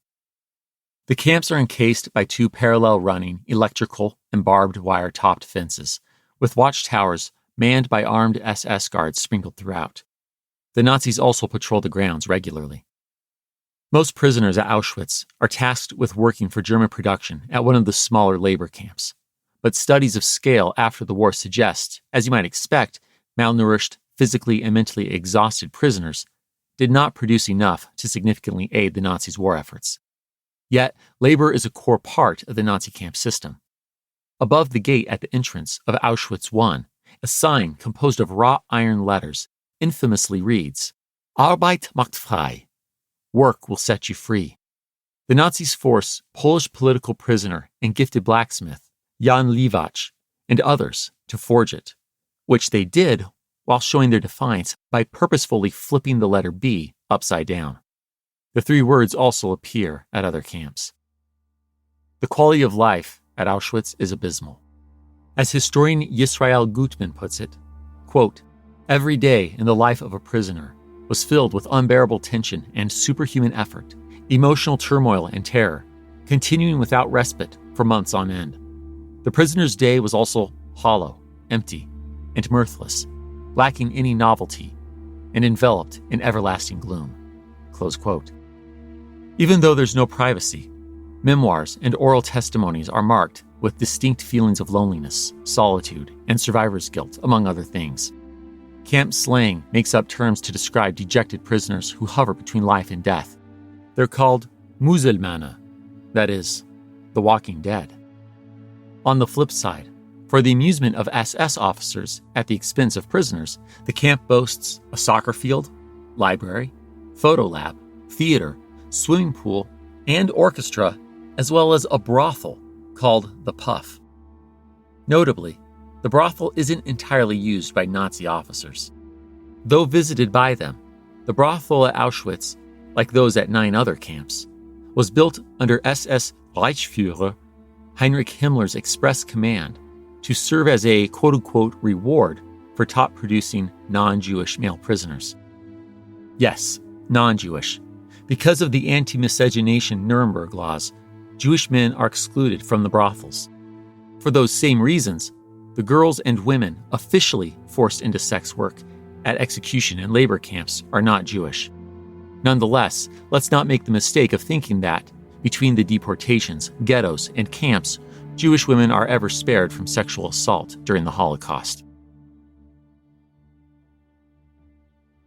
The camps are encased by 2 parallel running electrical and barbed wire topped fences, with watchtowers manned by armed SS guards sprinkled throughout. The Nazis also patrol the grounds regularly. Most prisoners at Auschwitz are tasked with working for German production at one of the smaller labor camps. But studies of scale after the war suggest, as you might expect, malnourished, physically and mentally exhausted prisoners did not produce enough to significantly aid the Nazis' war efforts. Yet, labor is a core part of the Nazi camp system. Above the gate at the entrance of Auschwitz I, a sign composed of wrought iron letters infamously reads, Arbeit macht frei. Work will set you free. The Nazis force Polish political prisoner and gifted blacksmith Jan Liwacz and others to forge it, which they did while showing their defiance by purposefully flipping the letter B upside down. The 3 words also appear at other camps. The quality of life at Auschwitz is abysmal. As historian Yisrael Gutman puts it, quote, every day in the life of a prisoner was filled with unbearable tension and superhuman effort, emotional turmoil and terror, continuing without respite for months on end. The prisoner's day was also hollow, empty, and mirthless, lacking any novelty, and enveloped in everlasting gloom. Close quote. Even though there's no privacy, memoirs and oral testimonies are marked with distinct feelings of loneliness, solitude, and survivor's guilt, among other things. Camp slang makes up terms to describe dejected prisoners who hover between life and death. They're called Muselmänner, that is, the walking dead. On the flip side, for the amusement of SS officers at the expense of prisoners, the camp boasts a soccer field, library, photo lab, theater, swimming pool, and orchestra, as well as a brothel called the Puff. Notably, the brothel isn't entirely used by Nazi officers. Though visited by them, the brothel at Auschwitz, like those at 9 other camps, was built under SS Reichsführer Heinrich Himmler's express command to serve as a quote-unquote reward for top-producing non-Jewish male prisoners. Yes, non-Jewish. Because of the anti-miscegenation Nuremberg laws, Jewish men are excluded from the brothels. For those same reasons, the girls and women officially forced into sex work at execution and labor camps are not Jewish. Nonetheless, let's not make the mistake of thinking that, between the deportations, ghettos, and camps, Jewish women are ever spared from sexual assault during the Holocaust.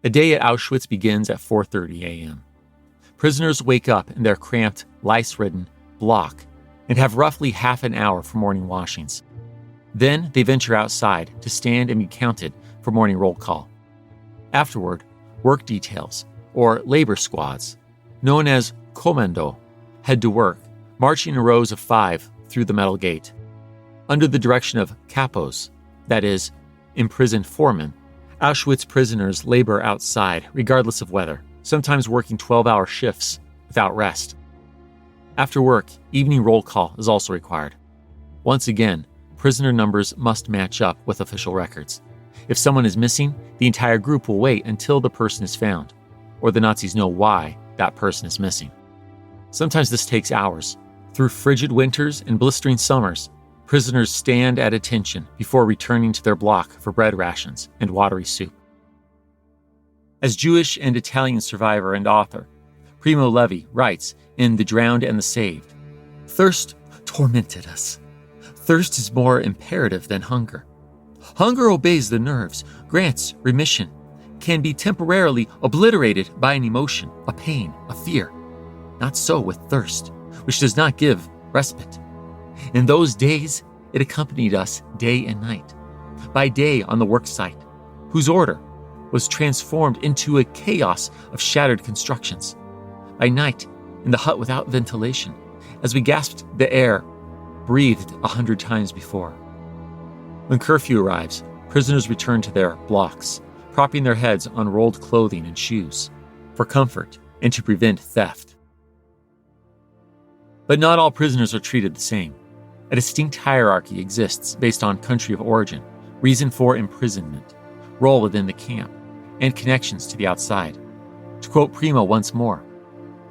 A day at Auschwitz begins at 4:30 a.m. Prisoners wake up in their cramped, lice-ridden block and have roughly half an hour for morning washings. Then they venture outside to stand and be counted for morning roll call. Afterward, work details, or labor squads, known as Kommando, head to work, marching in rows of 5 through the metal gate. Under the direction of capos, that is, imprisoned foremen, Auschwitz prisoners labor outside regardless of weather, sometimes working 12-hour shifts without rest. After work, evening roll call is also required. Once again, prisoner numbers must match up with official records. If someone is missing, the entire group will wait until the person is found, or the Nazis know why that person is missing. Sometimes this takes hours. Through frigid winters and blistering summers, prisoners stand at attention before returning to their block for bread rations and watery soup. As Jewish and Italian survivor and author, Primo Levi writes in The Drowned and the Saved, "Thirst tormented us. Thirst is more imperative than hunger. Hunger obeys the nerves, grants remission, can be temporarily obliterated by an emotion, a pain, a fear. Not so with thirst, which does not give respite. In those days, it accompanied us day and night. By day on the work site, whose order was transformed into a chaos of shattered constructions. By night, in the hut without ventilation, as we gasped the air breathed 100 times before. When curfew arrives, prisoners return to their blocks, propping their heads on rolled clothing and shoes, for comfort and to prevent theft. But not all prisoners are treated the same. A distinct hierarchy exists based on country of origin, reason for imprisonment, role within the camp, and connections to the outside. To quote Primo once more,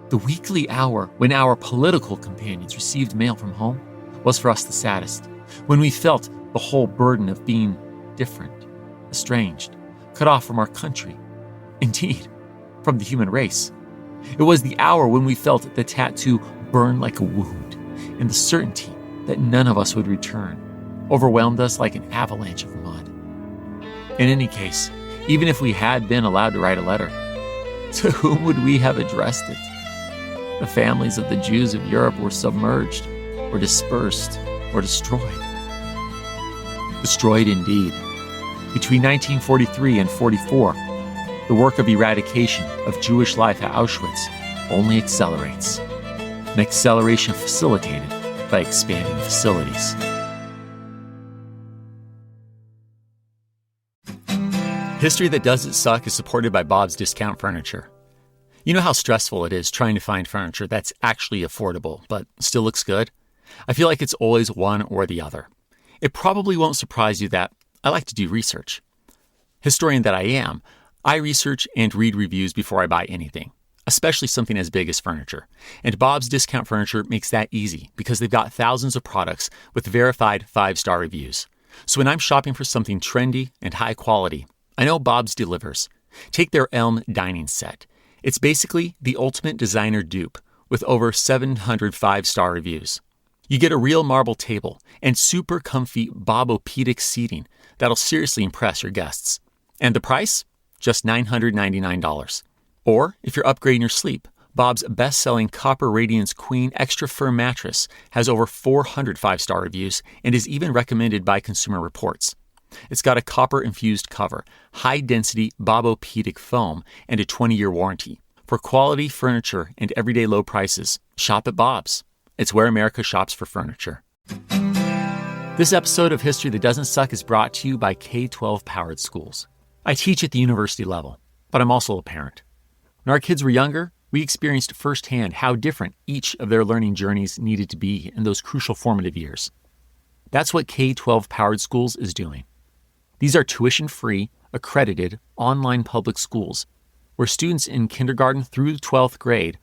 "The weekly hour when our political companions received mail from home was for us the saddest, when we felt the whole burden of being different, estranged, cut off from our country, indeed, from the human race. It was the hour when we felt the tattoo burn like a wound, and the certainty that none of us would return overwhelmed us like an avalanche of mud. In any case, even if we had been allowed to write a letter, to whom would we have addressed it? The families of the Jews of Europe were submerged, or dispersed, or destroyed. Destroyed indeed. Between 1943 and 44, the work of eradication of Jewish life at Auschwitz only accelerates, an acceleration facilitated by expanding facilities. History That Doesn't Suck is supported by Bob's Discount Furniture. You know how stressful it is trying to find furniture that's actually affordable, but still looks good? I feel like it's always one or the other. It probably won't surprise you that I like to do research. Historian that I am, I research and read reviews before I buy anything, especially something as big as furniture. And Bob's Discount Furniture makes that easy because they've got thousands of products with verified 5-star reviews. So when I'm shopping for something trendy and high quality, I know Bob's delivers. Take their Elm dining set. It's basically the ultimate designer dupe with over 700 5-star reviews. You get a real marble table and super comfy Bobopedic seating that'll seriously impress your guests. And the price? Just $999. Or, if you're upgrading your sleep, Bob's best-selling Copper Radiance Queen Extra Firm mattress has over 400 5-star reviews and is even recommended by Consumer Reports. It's got a copper-infused cover, high-density Bobopedic foam, and a 20-year warranty. For quality furniture and everyday low prices, shop at Bob's. It's where America shops for furniture. This episode of History That Doesn't Suck is brought to you by K-12 Powered Schools. I teach at the university level, but I'm also a parent. When our kids were younger, we experienced firsthand how different each of their learning journeys needed to be in those crucial formative years. That's what K-12 Powered Schools is doing. These are tuition-free, accredited, online public schools where students in kindergarten through 12th grade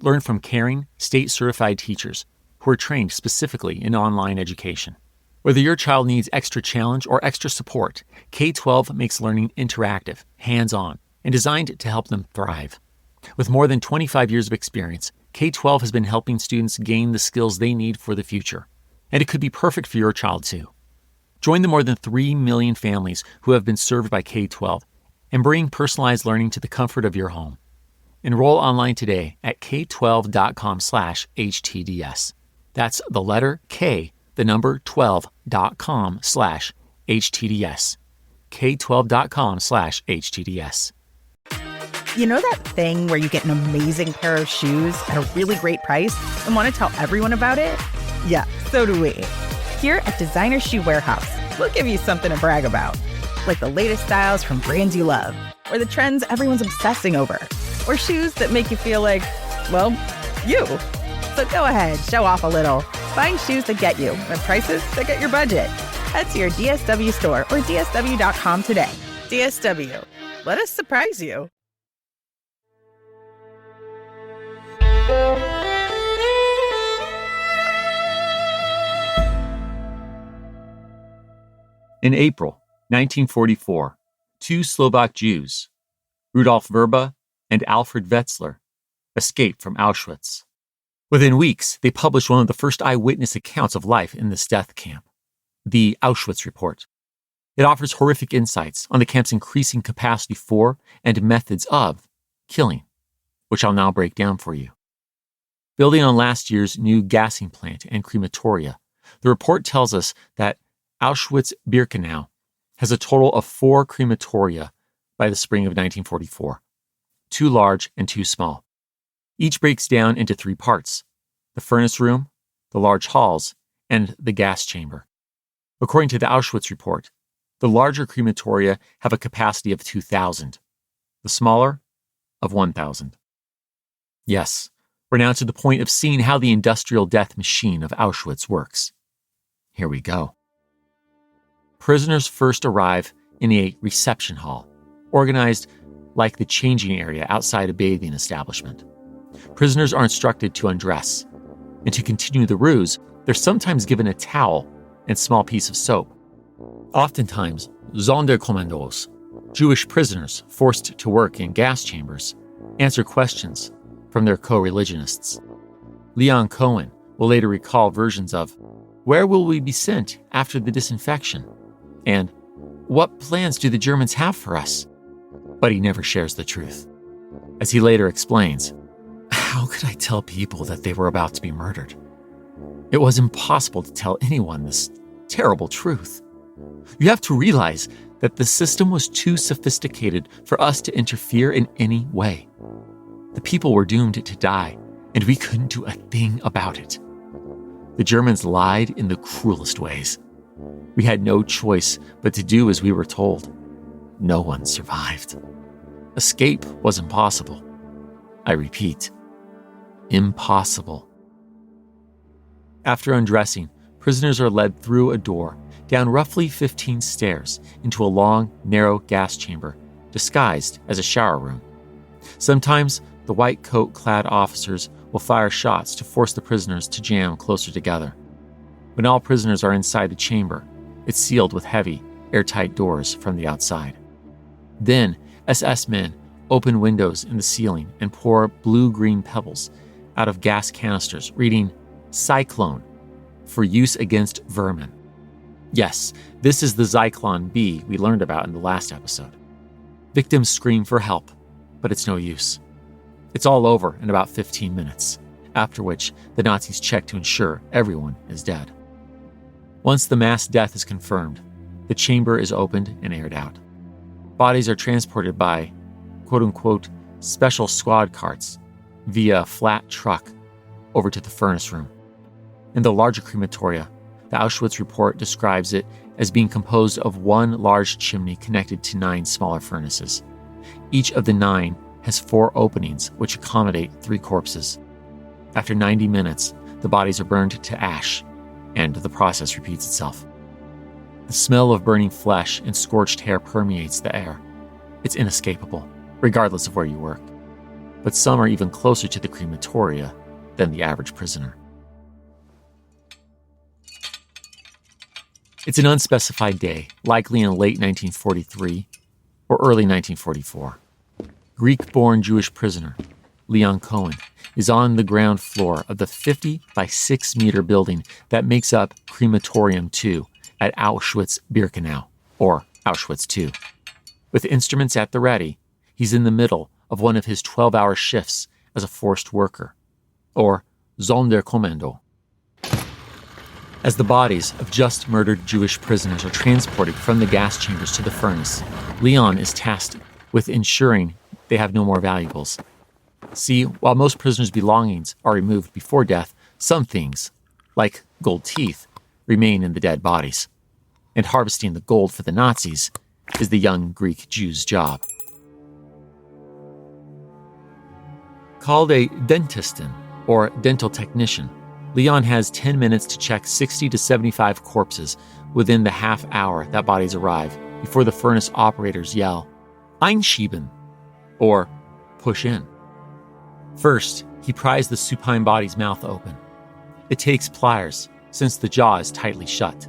learn from caring, state-certified teachers who are trained specifically in online education. Whether your child needs extra challenge or extra support, K-12 makes learning interactive, hands-on, and designed to help them thrive. With more than 25 years of experience, K-12 has been helping students gain the skills they need for the future. And it could be perfect for your child, too. Join the more than 3 million families who have been served by K-12 and bring personalized learning to the comfort of your home. Enroll online today at k12.com/HTDS. That's the letter K, the number 12.com/HTDS. k12.com/HTDS. You know that thing where you get an amazing pair of shoes at a really great price and want to tell everyone about it? Yeah, so do we. Here at Designer Shoe Warehouse, we'll give you something to brag about, like the latest styles from brands you love, or the trends everyone's obsessing over, or shoes that make you feel like, well, you. So go ahead, show off a little. Find shoes that get you at prices that get your budget. Head to your DSW store or dsw.com today. DSW, let us surprise you. In April 1944, 2 Slovak Jews, Rudolf Verba and Alfred Wetzler, escaped from Auschwitz. Within weeks, they published one of the first eyewitness accounts of life in this death camp, the Auschwitz Report. It offers horrific insights on the camp's increasing capacity for and methods of killing, which I'll now break down for you. Building on last year's new gassing plant and crematoria, The report tells us that Auschwitz-Birkenau has a total of 4 crematoria by the spring of 1944, 2 large and 2 small. Each breaks down into 3 parts: the furnace room, the large halls, and the gas chamber. According to the Auschwitz report, the larger crematoria have a capacity of 2,000, the smaller of 1,000. Yes, we're now to the point of seeing how the industrial death machine of Auschwitz works. Here we go. Prisoners first arrive in a reception hall, organized like the changing area outside a bathing establishment. Prisoners are instructed to undress, and to continue the ruse, they're sometimes given a towel and small piece of soap. Oftentimes, Sonderkommandos, Jewish prisoners forced to work in gas chambers, answer questions from their co-religionists. Leon Cohen will later recall versions of, "Where will we be sent after the disinfection?" and "What plans do the Germans have for us?" But he never shares the truth. As he later explains, "How could I tell people that they were about to be murdered? It was impossible to tell anyone this terrible truth. You have to realize that the system was too sophisticated for us to interfere in any way. The people were doomed to die, and we couldn't do a thing about it. The Germans lied in the cruelest ways. We had no choice but to do as we were told. No one survived. Escape was impossible. I repeat, impossible." After undressing, prisoners are led through a door, down roughly 15 stairs, into a long, narrow gas chamber, disguised as a shower room. Sometimes, the white coat-clad officers will fire shots to force the prisoners to jam closer together. When all prisoners are inside the chamber, it's sealed with heavy, airtight doors from the outside. Then, SS men open windows in the ceiling and pour blue-green pebbles out of gas canisters, reading "Cyclone" for use against vermin. Yes, this is the Zyklon B we learned about in the last episode. Victims scream for help, but it's no use. It's all over in about 15 minutes, after which the Nazis check to ensure everyone is dead. Once the mass death is confirmed, the chamber is opened and aired out. Bodies are transported by, quote-unquote, special squad carts via a flat truck over to the furnace room. In the larger crematoria, the Auschwitz report describes it as being composed of one large chimney connected to 9 smaller furnaces. Each of the 9 has 4 openings which accommodate 3 corpses. After 90 minutes, the bodies are burned to ash, and the process repeats itself. The smell of burning flesh and scorched hair permeates the air. It's inescapable, regardless of where you work. But some are even closer to the crematoria than the average prisoner. It's an unspecified day, likely in late 1943 or early 1944. Greek-born Jewish prisoner Leon Cohen is on the ground floor of the 50 by 6 meter building that makes up Crematorium 2 at Auschwitz-Birkenau, or Auschwitz II. With instruments at the ready, he's in the middle of one of his 12-hour shifts as a forced worker, or Sonderkommando. As the bodies of just murdered Jewish prisoners are transported from the gas chambers to the furnace, Leon is tasked with ensuring they have no more valuables. See, while most prisoners' belongings are removed before death, some things, like gold teeth, remain in the dead bodies. And harvesting the gold for the Nazis is the young Greek Jew's job. Called a dentistin, or dental technician, Leon has 10 minutes to check 60 to 75 corpses within the half hour that bodies arrive before the furnace operators yell, "Einschieben," or push in. First, he pries the supine body's mouth open. It takes pliers, since the jaw is tightly shut.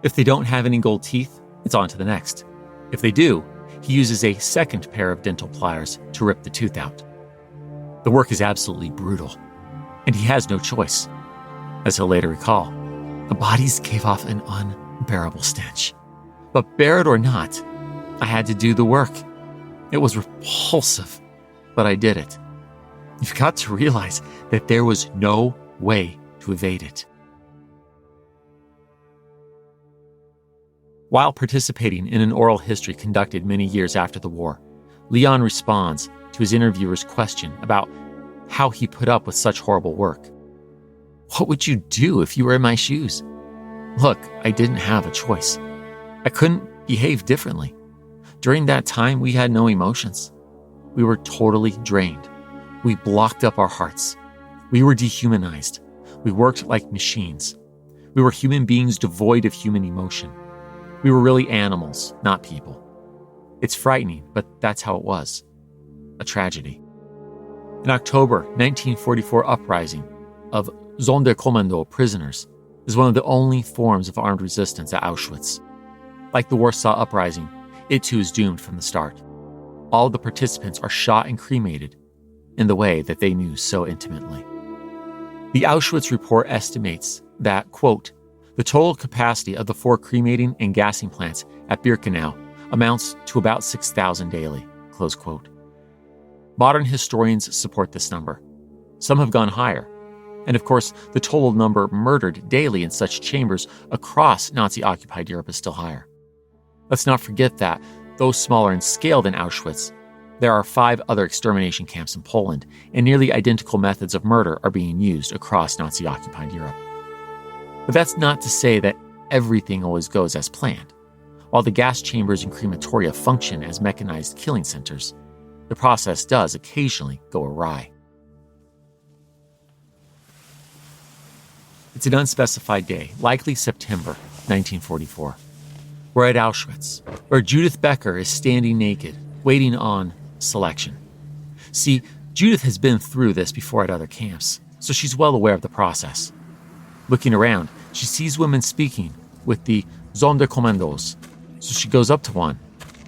If they don't have any gold teeth, it's on to the next. If they do, he uses a second pair of dental pliers to rip the tooth out. The work is absolutely brutal, and he has no choice. As he'll later recall, the bodies gave off an unbearable stench. But bear it or not, I had to do the work. It was repulsive, but I did it. You've got to realize that there was no way to evade it. While participating in an oral history conducted many years after the war, Leon responds to his interviewer's question about how he put up with such horrible work. "What would you do if you were in my shoes? Look, I didn't have a choice. I couldn't behave differently. During that time, we had no emotions. We were totally drained. We blocked up our hearts. We were dehumanized. We worked like machines. We were human beings devoid of human emotion. We were really animals, not people. It's frightening, but that's how it was. A tragedy." An October 1944 uprising of Sonderkommando prisoners is one of the only forms of armed resistance at Auschwitz. Like the Warsaw Uprising, it too is doomed from the start. All of the participants are shot and cremated in the way that they knew so intimately. The Auschwitz report estimates that, quote, "the total capacity of the 4 cremating and gassing plants at Birkenau amounts to about 6,000 daily," close quote. Modern historians support this number. Some have gone higher. And of course, the total number murdered daily in such chambers across Nazi-occupied Europe is still higher. Let's not forget that, though smaller in scale than Auschwitz, there are 5 other extermination camps in Poland, and nearly identical methods of murder are being used across Nazi-occupied Europe. But that's not to say that everything always goes as planned. While the gas chambers and crematoria function as mechanized killing centers, the process does occasionally go awry. It's an unspecified day, likely September 1944. We're at Auschwitz, where Judith Becker is standing naked, waiting on selection. See, Judith has been through this before at other camps, so she's well aware of the process. Looking around, she sees women speaking with the Sonderkommandos, so she goes up to one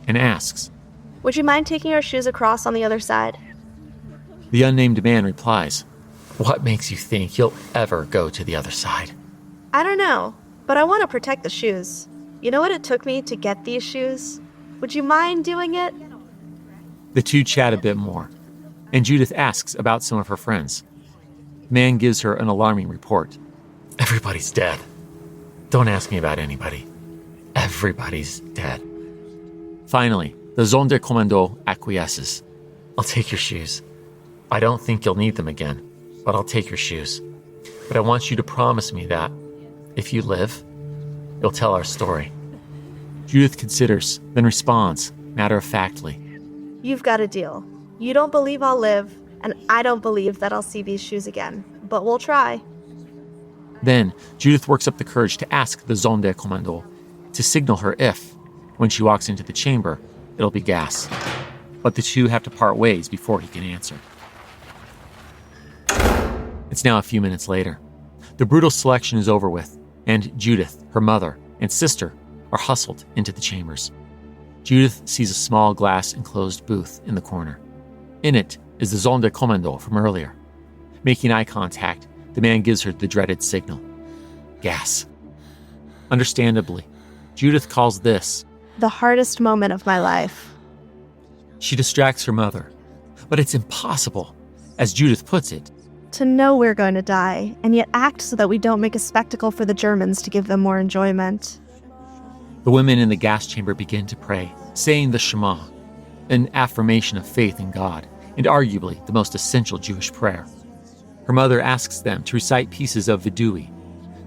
and asks, Would you mind taking our shoes across on the other side? The unnamed man replies, "What makes you think you'll ever go to the other side?" I don't know, but I want to protect the shoes. You know what it took me to get these shoes? Would you mind doing it? The two chat a bit more, and Judith asks about some of her friends. The man gives her an alarming report. "Everybody's dead. Don't ask me about anybody. Everybody's dead." Finally, the Sonderkommando acquiesces. "I'll take your shoes. I don't think you'll need them again, but I'll take your shoes. But I want you to promise me that, if you live, you'll tell our story." Judith considers, then responds, matter-of-factly, You've got a deal. You don't believe I'll live, and I don't believe that I'll see these shoes again, but we'll try. Then, Judith works up the courage to ask the Sonderkommando to signal her if, when she walks into the chamber, it'll be gas. But the two have to part ways before he can answer. It's now a few minutes later. The brutal selection is over with, and Judith, her mother, and sister are hustled into the chambers. Judith sees a small glass enclosed booth in the corner. In it is the Sonderkommando from earlier. Making eye contact, the man gives her the dreaded signal. Gas. Understandably, Judith calls this The hardest moment of my life. She distracts her mother. But it's impossible, as Judith puts it, To know we're going to die, and yet act so that we don't make a spectacle for the Germans to give them more enjoyment. The women in the gas chamber begin to pray, saying the Shema, an affirmation of faith in God, and arguably the most essential Jewish prayer. Her mother asks them to recite pieces of Vidui,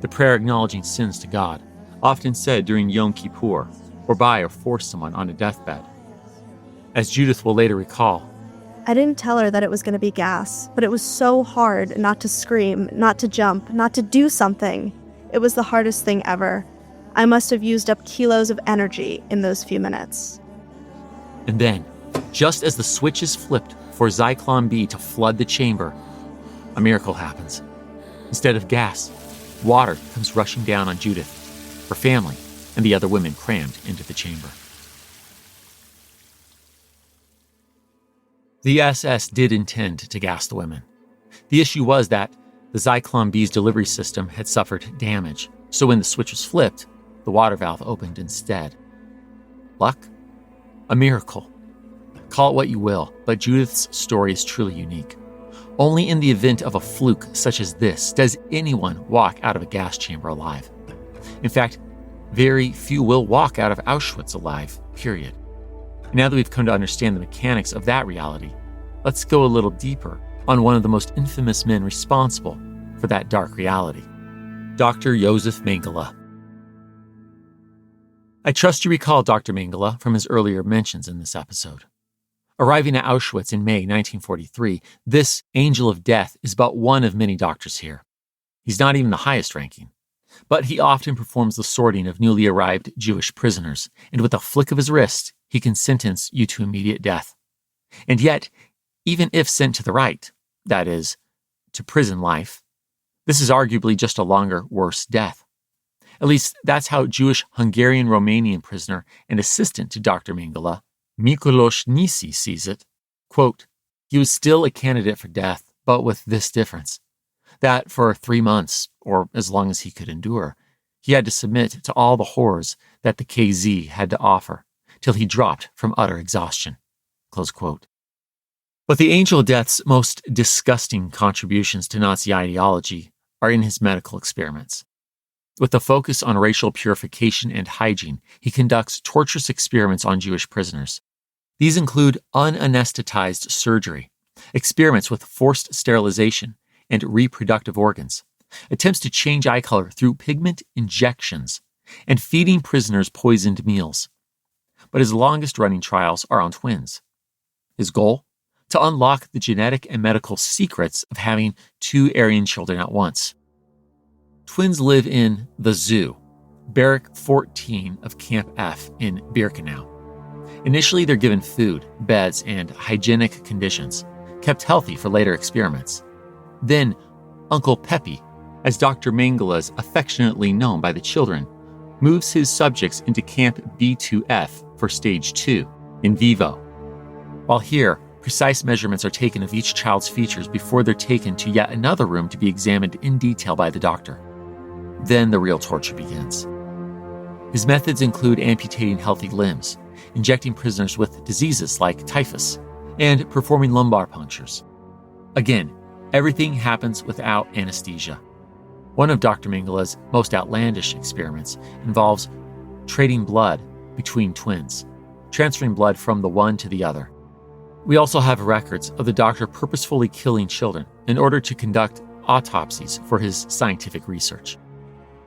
the prayer acknowledging sins to God, often said during Yom Kippur, or by or for someone on a deathbed. As Judith will later recall, I didn't tell her that it was going to be gas, but it was so hard not to scream, not to jump, not to do something. It was the hardest thing ever. I must have used up kilos of energy in those few minutes. And then, just as the switch is flipped for Zyklon B to flood the chamber, a miracle happens. Instead of gas, water comes rushing down on Judith, her family, and the other women crammed into the chamber. The SS did intend to gas the women. The issue was that the Zyklon B's delivery system had suffered damage, so when the switch was flipped, the water valve opened instead. Luck? A miracle. Call it what you will, but Judith's story is truly unique. Only in the event of a fluke such as this does anyone walk out of a gas chamber alive. In fact, Very few will walk out of Auschwitz alive, period. Now that we've come to understand the mechanics of that reality, let's go a little deeper on one of the most infamous men responsible for that dark reality, Dr. Josef Mengele. I trust you recall Dr. Mengele from his earlier mentions in this episode. Arriving at Auschwitz in May 1943, this angel of death is but one of many doctors here. He's not even the highest ranking, but he often performs the sorting of newly arrived Jewish prisoners, and with a flick of his wrist, he can sentence you to immediate death. And yet, even if sent to the right, that is, to prison life, this is arguably just a longer, worse death. At least that's how Jewish Hungarian-Romanian prisoner and assistant to Dr. Mengele, Miklos Nisi, sees it. Quote, he was still a candidate for death, but with this difference, that for 3 months, or as long as he could endure, he had to submit to all the horrors that the KZ had to offer, till he dropped from utter exhaustion. Close quote. But the Angel of Death's most disgusting contributions to Nazi ideology are in his medical experiments. With a focus on racial purification and hygiene, he conducts torturous experiments on Jewish prisoners. These include unanesthetized surgery, experiments with forced sterilization and reproductive organs, attempts to change eye color through pigment injections, and feeding prisoners poisoned meals. But his longest-running trials are on twins. His goal? To unlock the genetic and medical secrets of having 2 Aryan children at once. Twins live in the zoo, Barrack 14 of Camp F in Birkenau. Initially, they're given food, beds, and hygienic conditions, kept healthy for later experiments. Then, Uncle Peppy, as Dr. Mengele is affectionately known by the children, moves his subjects into Camp B2F for Stage 2, in vivo. While here, precise measurements are taken of each child's features before they're taken to yet another room to be examined in detail by the doctor. Then the real torture begins. His methods include amputating healthy limbs, injecting prisoners with diseases like typhus, and performing lumbar punctures. Again, everything happens without anesthesia. One of Dr. Mengele's most outlandish experiments involves trading blood between twins, transferring blood from the one to the other. We also have records of the doctor purposefully killing children in order to conduct autopsies for his scientific research.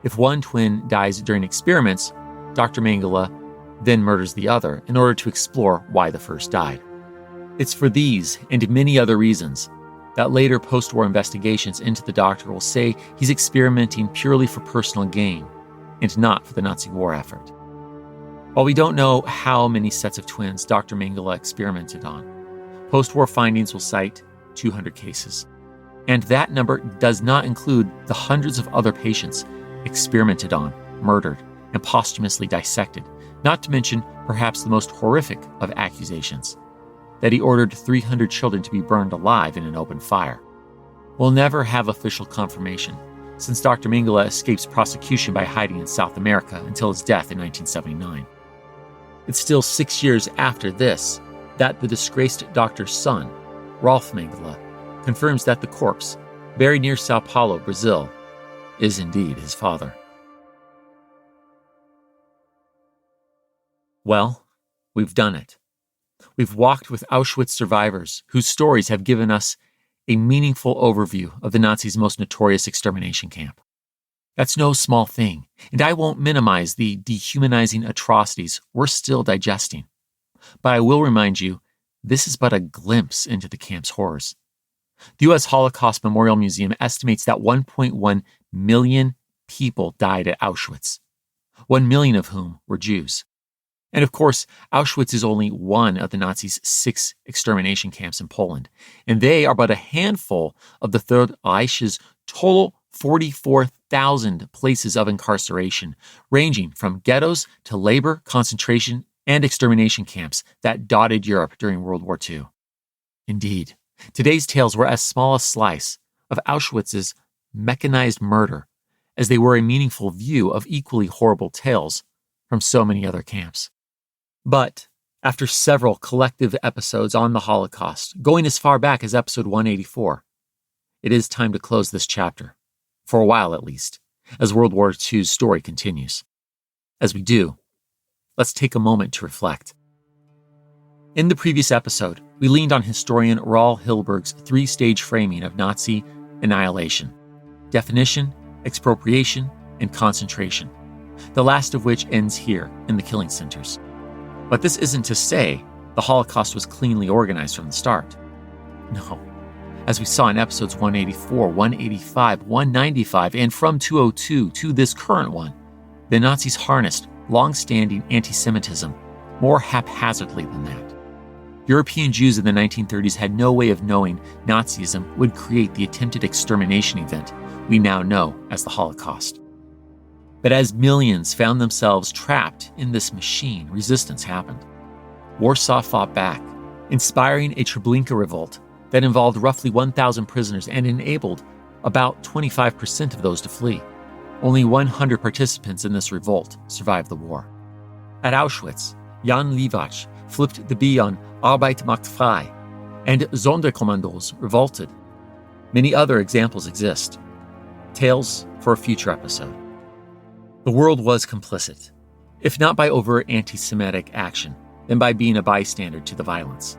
If one twin dies during experiments, Dr. Mengele then murders the other in order to explore why the first died. It's for these and many other reasons that later post-war investigations into the doctor will say he's experimenting purely for personal gain and not for the Nazi war effort. While we don't know how many sets of twins Dr. Mengele experimented on, post-war findings will cite 200 cases. And that number does not include the hundreds of other patients experimented on, murdered, and posthumously dissected, not to mention perhaps the most horrific of accusations, that he ordered 300 children to be burned alive in an open fire. We'll never have official confirmation, since Dr. Mengele escapes prosecution by hiding in South America until his death in 1979. It's still 6 years after this that the disgraced doctor's son, Rolf Mengele, confirms that the corpse, buried near Sao Paulo, Brazil, is indeed his father. Well, we've done it. We've walked with Auschwitz survivors whose stories have given us a meaningful overview of the Nazis' most notorious extermination camp. That's no small thing, and I won't minimize the dehumanizing atrocities we're still digesting. But I will remind you, this is but a glimpse into the camp's horrors. The U.S. Holocaust Memorial Museum estimates that 1.1 million people died at Auschwitz, 1 million of whom were Jews. And of course, Auschwitz is only one of the Nazis' 6 extermination camps in Poland, and they are but a handful of the Third Reich's total 44,000 places of incarceration, ranging from ghettos to labor, concentration, and extermination camps that dotted Europe during World War II. Indeed, today's tales were as small a slice of Auschwitz's mechanized murder as they were a meaningful view of equally horrible tales from so many other camps. But after several collective episodes on the Holocaust, going as far back as episode 184, it is time to close this chapter, for a while at least, as World War II's story continues. As we do, let's take a moment to reflect. In the previous episode, we leaned on historian Raoul Hilberg's three-stage framing of Nazi annihilation: definition, expropriation, and concentration, the last of which ends here in the killing centers. But this isn't to say the Holocaust was cleanly organized from the start. No. As we saw in episodes 184, 185, 195, and from 202 to this current one, the Nazis harnessed long-standing anti-Semitism more haphazardly than that. European Jews in the 1930s had no way of knowing Nazism would create the attempted extermination event we now know as the Holocaust. But as millions found themselves trapped in this machine, resistance happened. Warsaw fought back, inspiring a Treblinka revolt that involved roughly 1,000 prisoners and enabled about 25% of those to flee. Only 100 participants in this revolt survived the war. At Auschwitz, Jan Liwacz flipped the B on Arbeit macht frei, and Sonderkommandos revolted. Many other examples exist. Tales for a future episode. The world was complicit, if not by overt anti-Semitic action, then by being a bystander to the violence.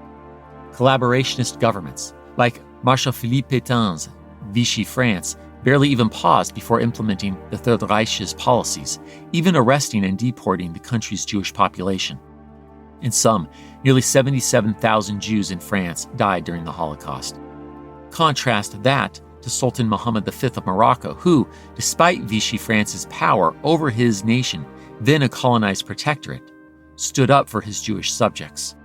Collaborationist governments, like Marshal Philippe Pétain's Vichy France, barely even paused before implementing the Third Reich's policies, even arresting and deporting the country's Jewish population. In sum, nearly 77,000 Jews in France died during the Holocaust. Contrast that to Sultan Muhammad V of Morocco, who, despite Vichy France's power over his nation, then a colonized protectorate, stood up for his Jewish subjects.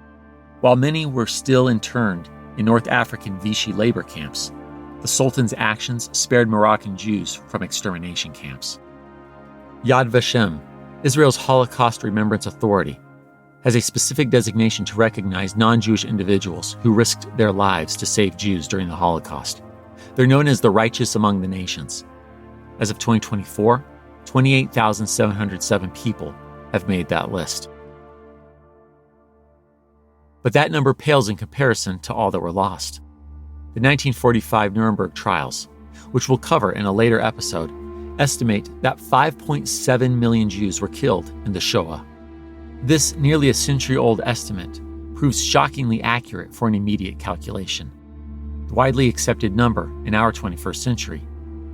While many were still interned in North African Vichy labor camps, the Sultan's actions spared Moroccan Jews from extermination camps. Yad Vashem, Israel's Holocaust Remembrance Authority, has a specific designation to recognize non-Jewish individuals who risked their lives to save Jews during the Holocaust. They're known as the righteous among the nations. As of 2024, 28,707 people have made that list. But that number pales in comparison to all that were lost. The 1945 Nuremberg trials, which we'll cover in a later episode, estimate that 5.7 million Jews were killed in the Shoah. This nearly a century-old estimate proves shockingly accurate for an immediate calculation. The widely accepted number in our 21st century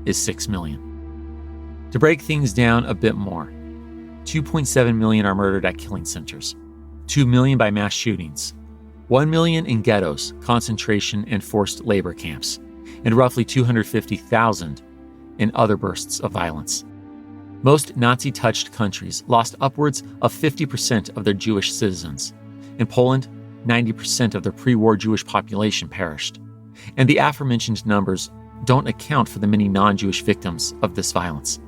is 6 million. To break things down a bit more, 2.7 million are murdered at killing centers, 2 million by mass shootings, 1 million in ghettos, concentration and forced labor camps, and roughly 250,000 in other bursts of violence. Most Nazi-touched countries lost upwards of 50% of their Jewish citizens. In Poland, 90% of their pre-war Jewish population perished. And the aforementioned numbers don't account for the many non-Jewish victims of this violence.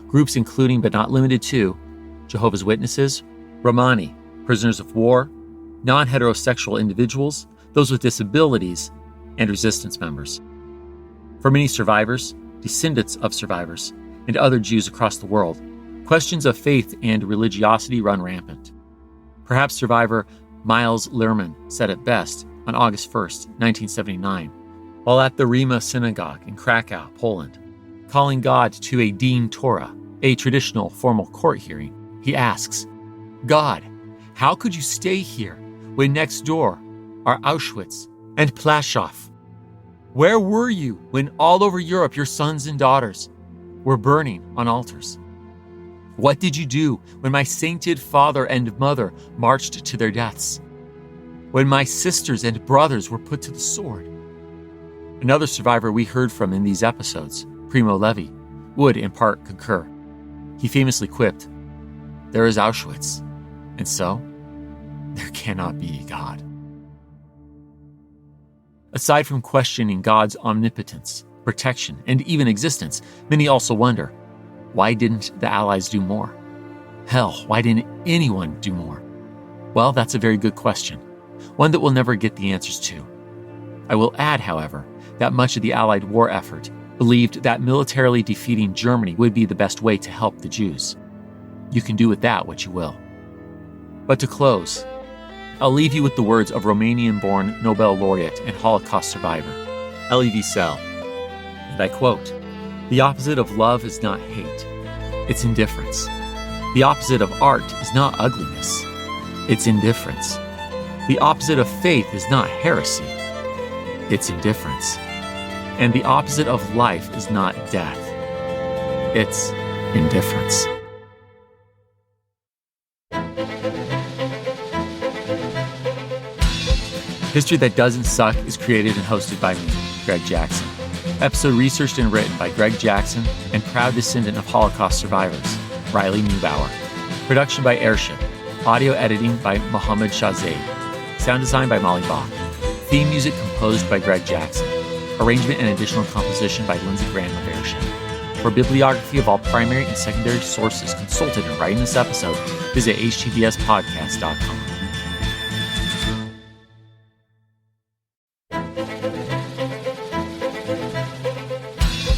Groups including but not limited to Jehovah's Witnesses, Romani, prisoners of war, non-heterosexual individuals, those with disabilities, and resistance members. For many survivors, descendants of survivors, and other Jews across the world, questions of faith and religiosity run rampant. Perhaps survivor Miles Lerman said it best on August 1st, 1979, while at the Rima Synagogue in Krakow, Poland, calling God to a Din Torah, a traditional formal court hearing. He asks, "God, how could you stay here when next door are Auschwitz and Plaszow? Where were you when all over Europe your sons and daughters were burning on altars? What did you do when my sainted father and mother marched to their deaths? When my sisters and brothers were put to the sword?" Another survivor we heard from in these episodes, Primo Levi, would in part concur. He famously quipped, "There is Auschwitz, and so there cannot be God." Aside from questioning God's omnipotence, protection, and even existence, many also wonder, why didn't the Allies do more? Hell, why didn't anyone do more? Well, that's a very good question, one that we'll never get the answers to. I will add, however, that much of the Allied war effort believed that militarily defeating Germany would be the best way to help the Jews. You can do with that what you will. But to close, I'll leave you with the words of Romanian-born Nobel laureate and Holocaust survivor, Elie Wiesel. And I quote, "The opposite of love is not hate, it's indifference. The opposite of art is not ugliness, it's indifference. The opposite of faith is not heresy, it's indifference. And the opposite of life is not death, it's indifference. History That Doesn't Suck is created and hosted by me, Greg Jackson. Episode researched and written by Greg Jackson and proud descendant of Holocaust survivors, Riley Neubauer. Production by Airship. Audio editing by Mohammed Shahzaid. Sound design by Molly Bach. Theme music composed by Greg Jackson. Arrangement and additional composition by Lindsey Graham of Airship. For bibliography of all primary and secondary sources consulted in writing this episode, visit htdspodcast.com.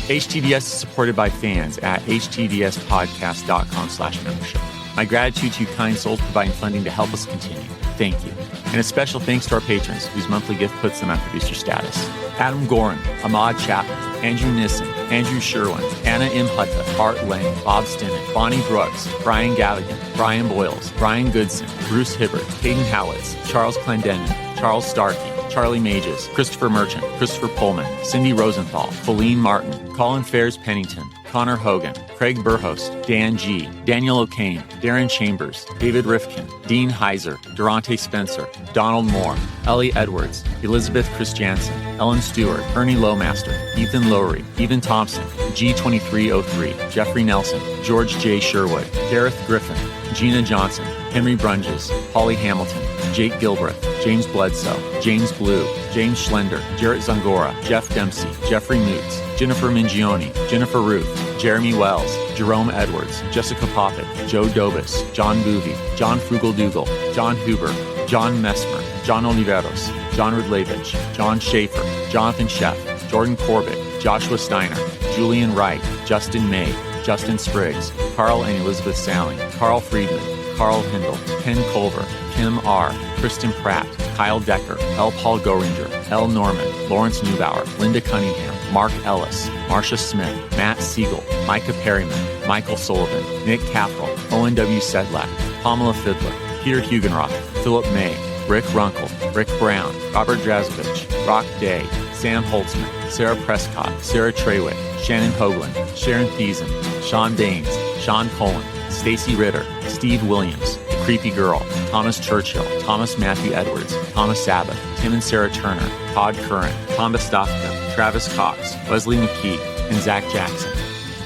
HTDS is supported by fans at htdspodcast.com/membership. My gratitude to you kind souls providing funding to help us continue. Thank you. And a special thanks to our patrons whose monthly gift puts them at producer status. Adam Gorin, Ahmad Chapman, Andrew Nissen, Andrew Sherwin, Anna M. Hutta, Art Lang, Bob Stinnett, Bonnie Brooks, Brian Galligan, Brian Boyles, Brian Goodson, Bruce Hibbert, Hayden Howitz, Charles Clendenin, Charles Starkey, Charlie Mages, Christopher Merchant, Christopher Pullman, Cindy Rosenthal, Colleen Martin, Colin Fairs Pennington, Connor Hogan, Craig Burhost, Dan G., Daniel O'Kane, Darren Chambers, David Rifkin, Dean Heiser, Durante Spencer, Donald Moore, Ellie Edwards, Elizabeth Christiansen, Ellen Stewart, Ernie Lowmaster, Ethan Lowry, Ethan Thompson, G2303, Jeffrey Nelson, George J. Sherwood, Gareth Griffin, Gina Johnson, Henry Brunges, Holly Hamilton, Jake Gilbreth, James Bledsoe, James Blue, James Schlender, Jarrett Zangora, Jeff Dempsey, Jeffrey Moots, Jennifer Mingione, Jennifer Ruth, Jeremy Wells, Jerome Edwards, Jessica Poppett, Joe Dobis, John Boovy, John Frugal-Dougal, John Huber, John Messmer, John Oliveros, John Rudlevich, John Schaefer, Jonathan Sheff, Jordan Corbett, Joshua Steiner, Julian Wright, Justin May, Justin Spriggs, Carl and Elizabeth Salling, Carl Friedman, Carl Hindle, Ken Culver, Kim R., Kristen Pratt, Kyle Decker, L. Paul Goringer, L. Norman, Lawrence Neubauer, Linda Cunningham, Mark Ellis, Marcia Smith, Matt Siegel, Micah Perryman, Michael Sullivan, Nick Caprell, Owen W. Sedlak, Pamela Fidler, Peter Hugenroth, Philip May, Rick Runkle, Rick Brown, Robert Drazovich, Rock Day, Sam Holtzman, Sarah Prescott, Sarah Trewick, Shannon Hoagland, Sharon Thiessen, Sean Baines, Sean Cullen, Stacy Ritter, Steve Williams, The Creepy Girl, Thomas Churchill, Thomas Matthew Edwards, Thomas Sabbath, Tim and Sarah Turner, Todd Curran, Tom Bastafka, Travis Cox, Wesley McKee, and Zach Jackson.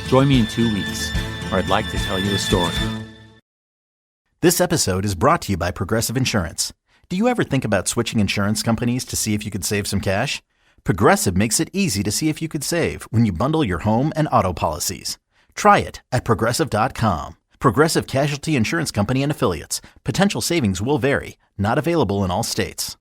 Join me in 2 weeks, where I'd like to tell you a story. This episode is brought to you by Progressive Insurance. Do you ever think about switching insurance companies to see if you could save some cash? Progressive makes it easy to see if you could save when you bundle your home and auto policies. Try it at Progressive.com. Progressive Casualty Insurance Company and Affiliates. Potential savings will vary. Not available in all states.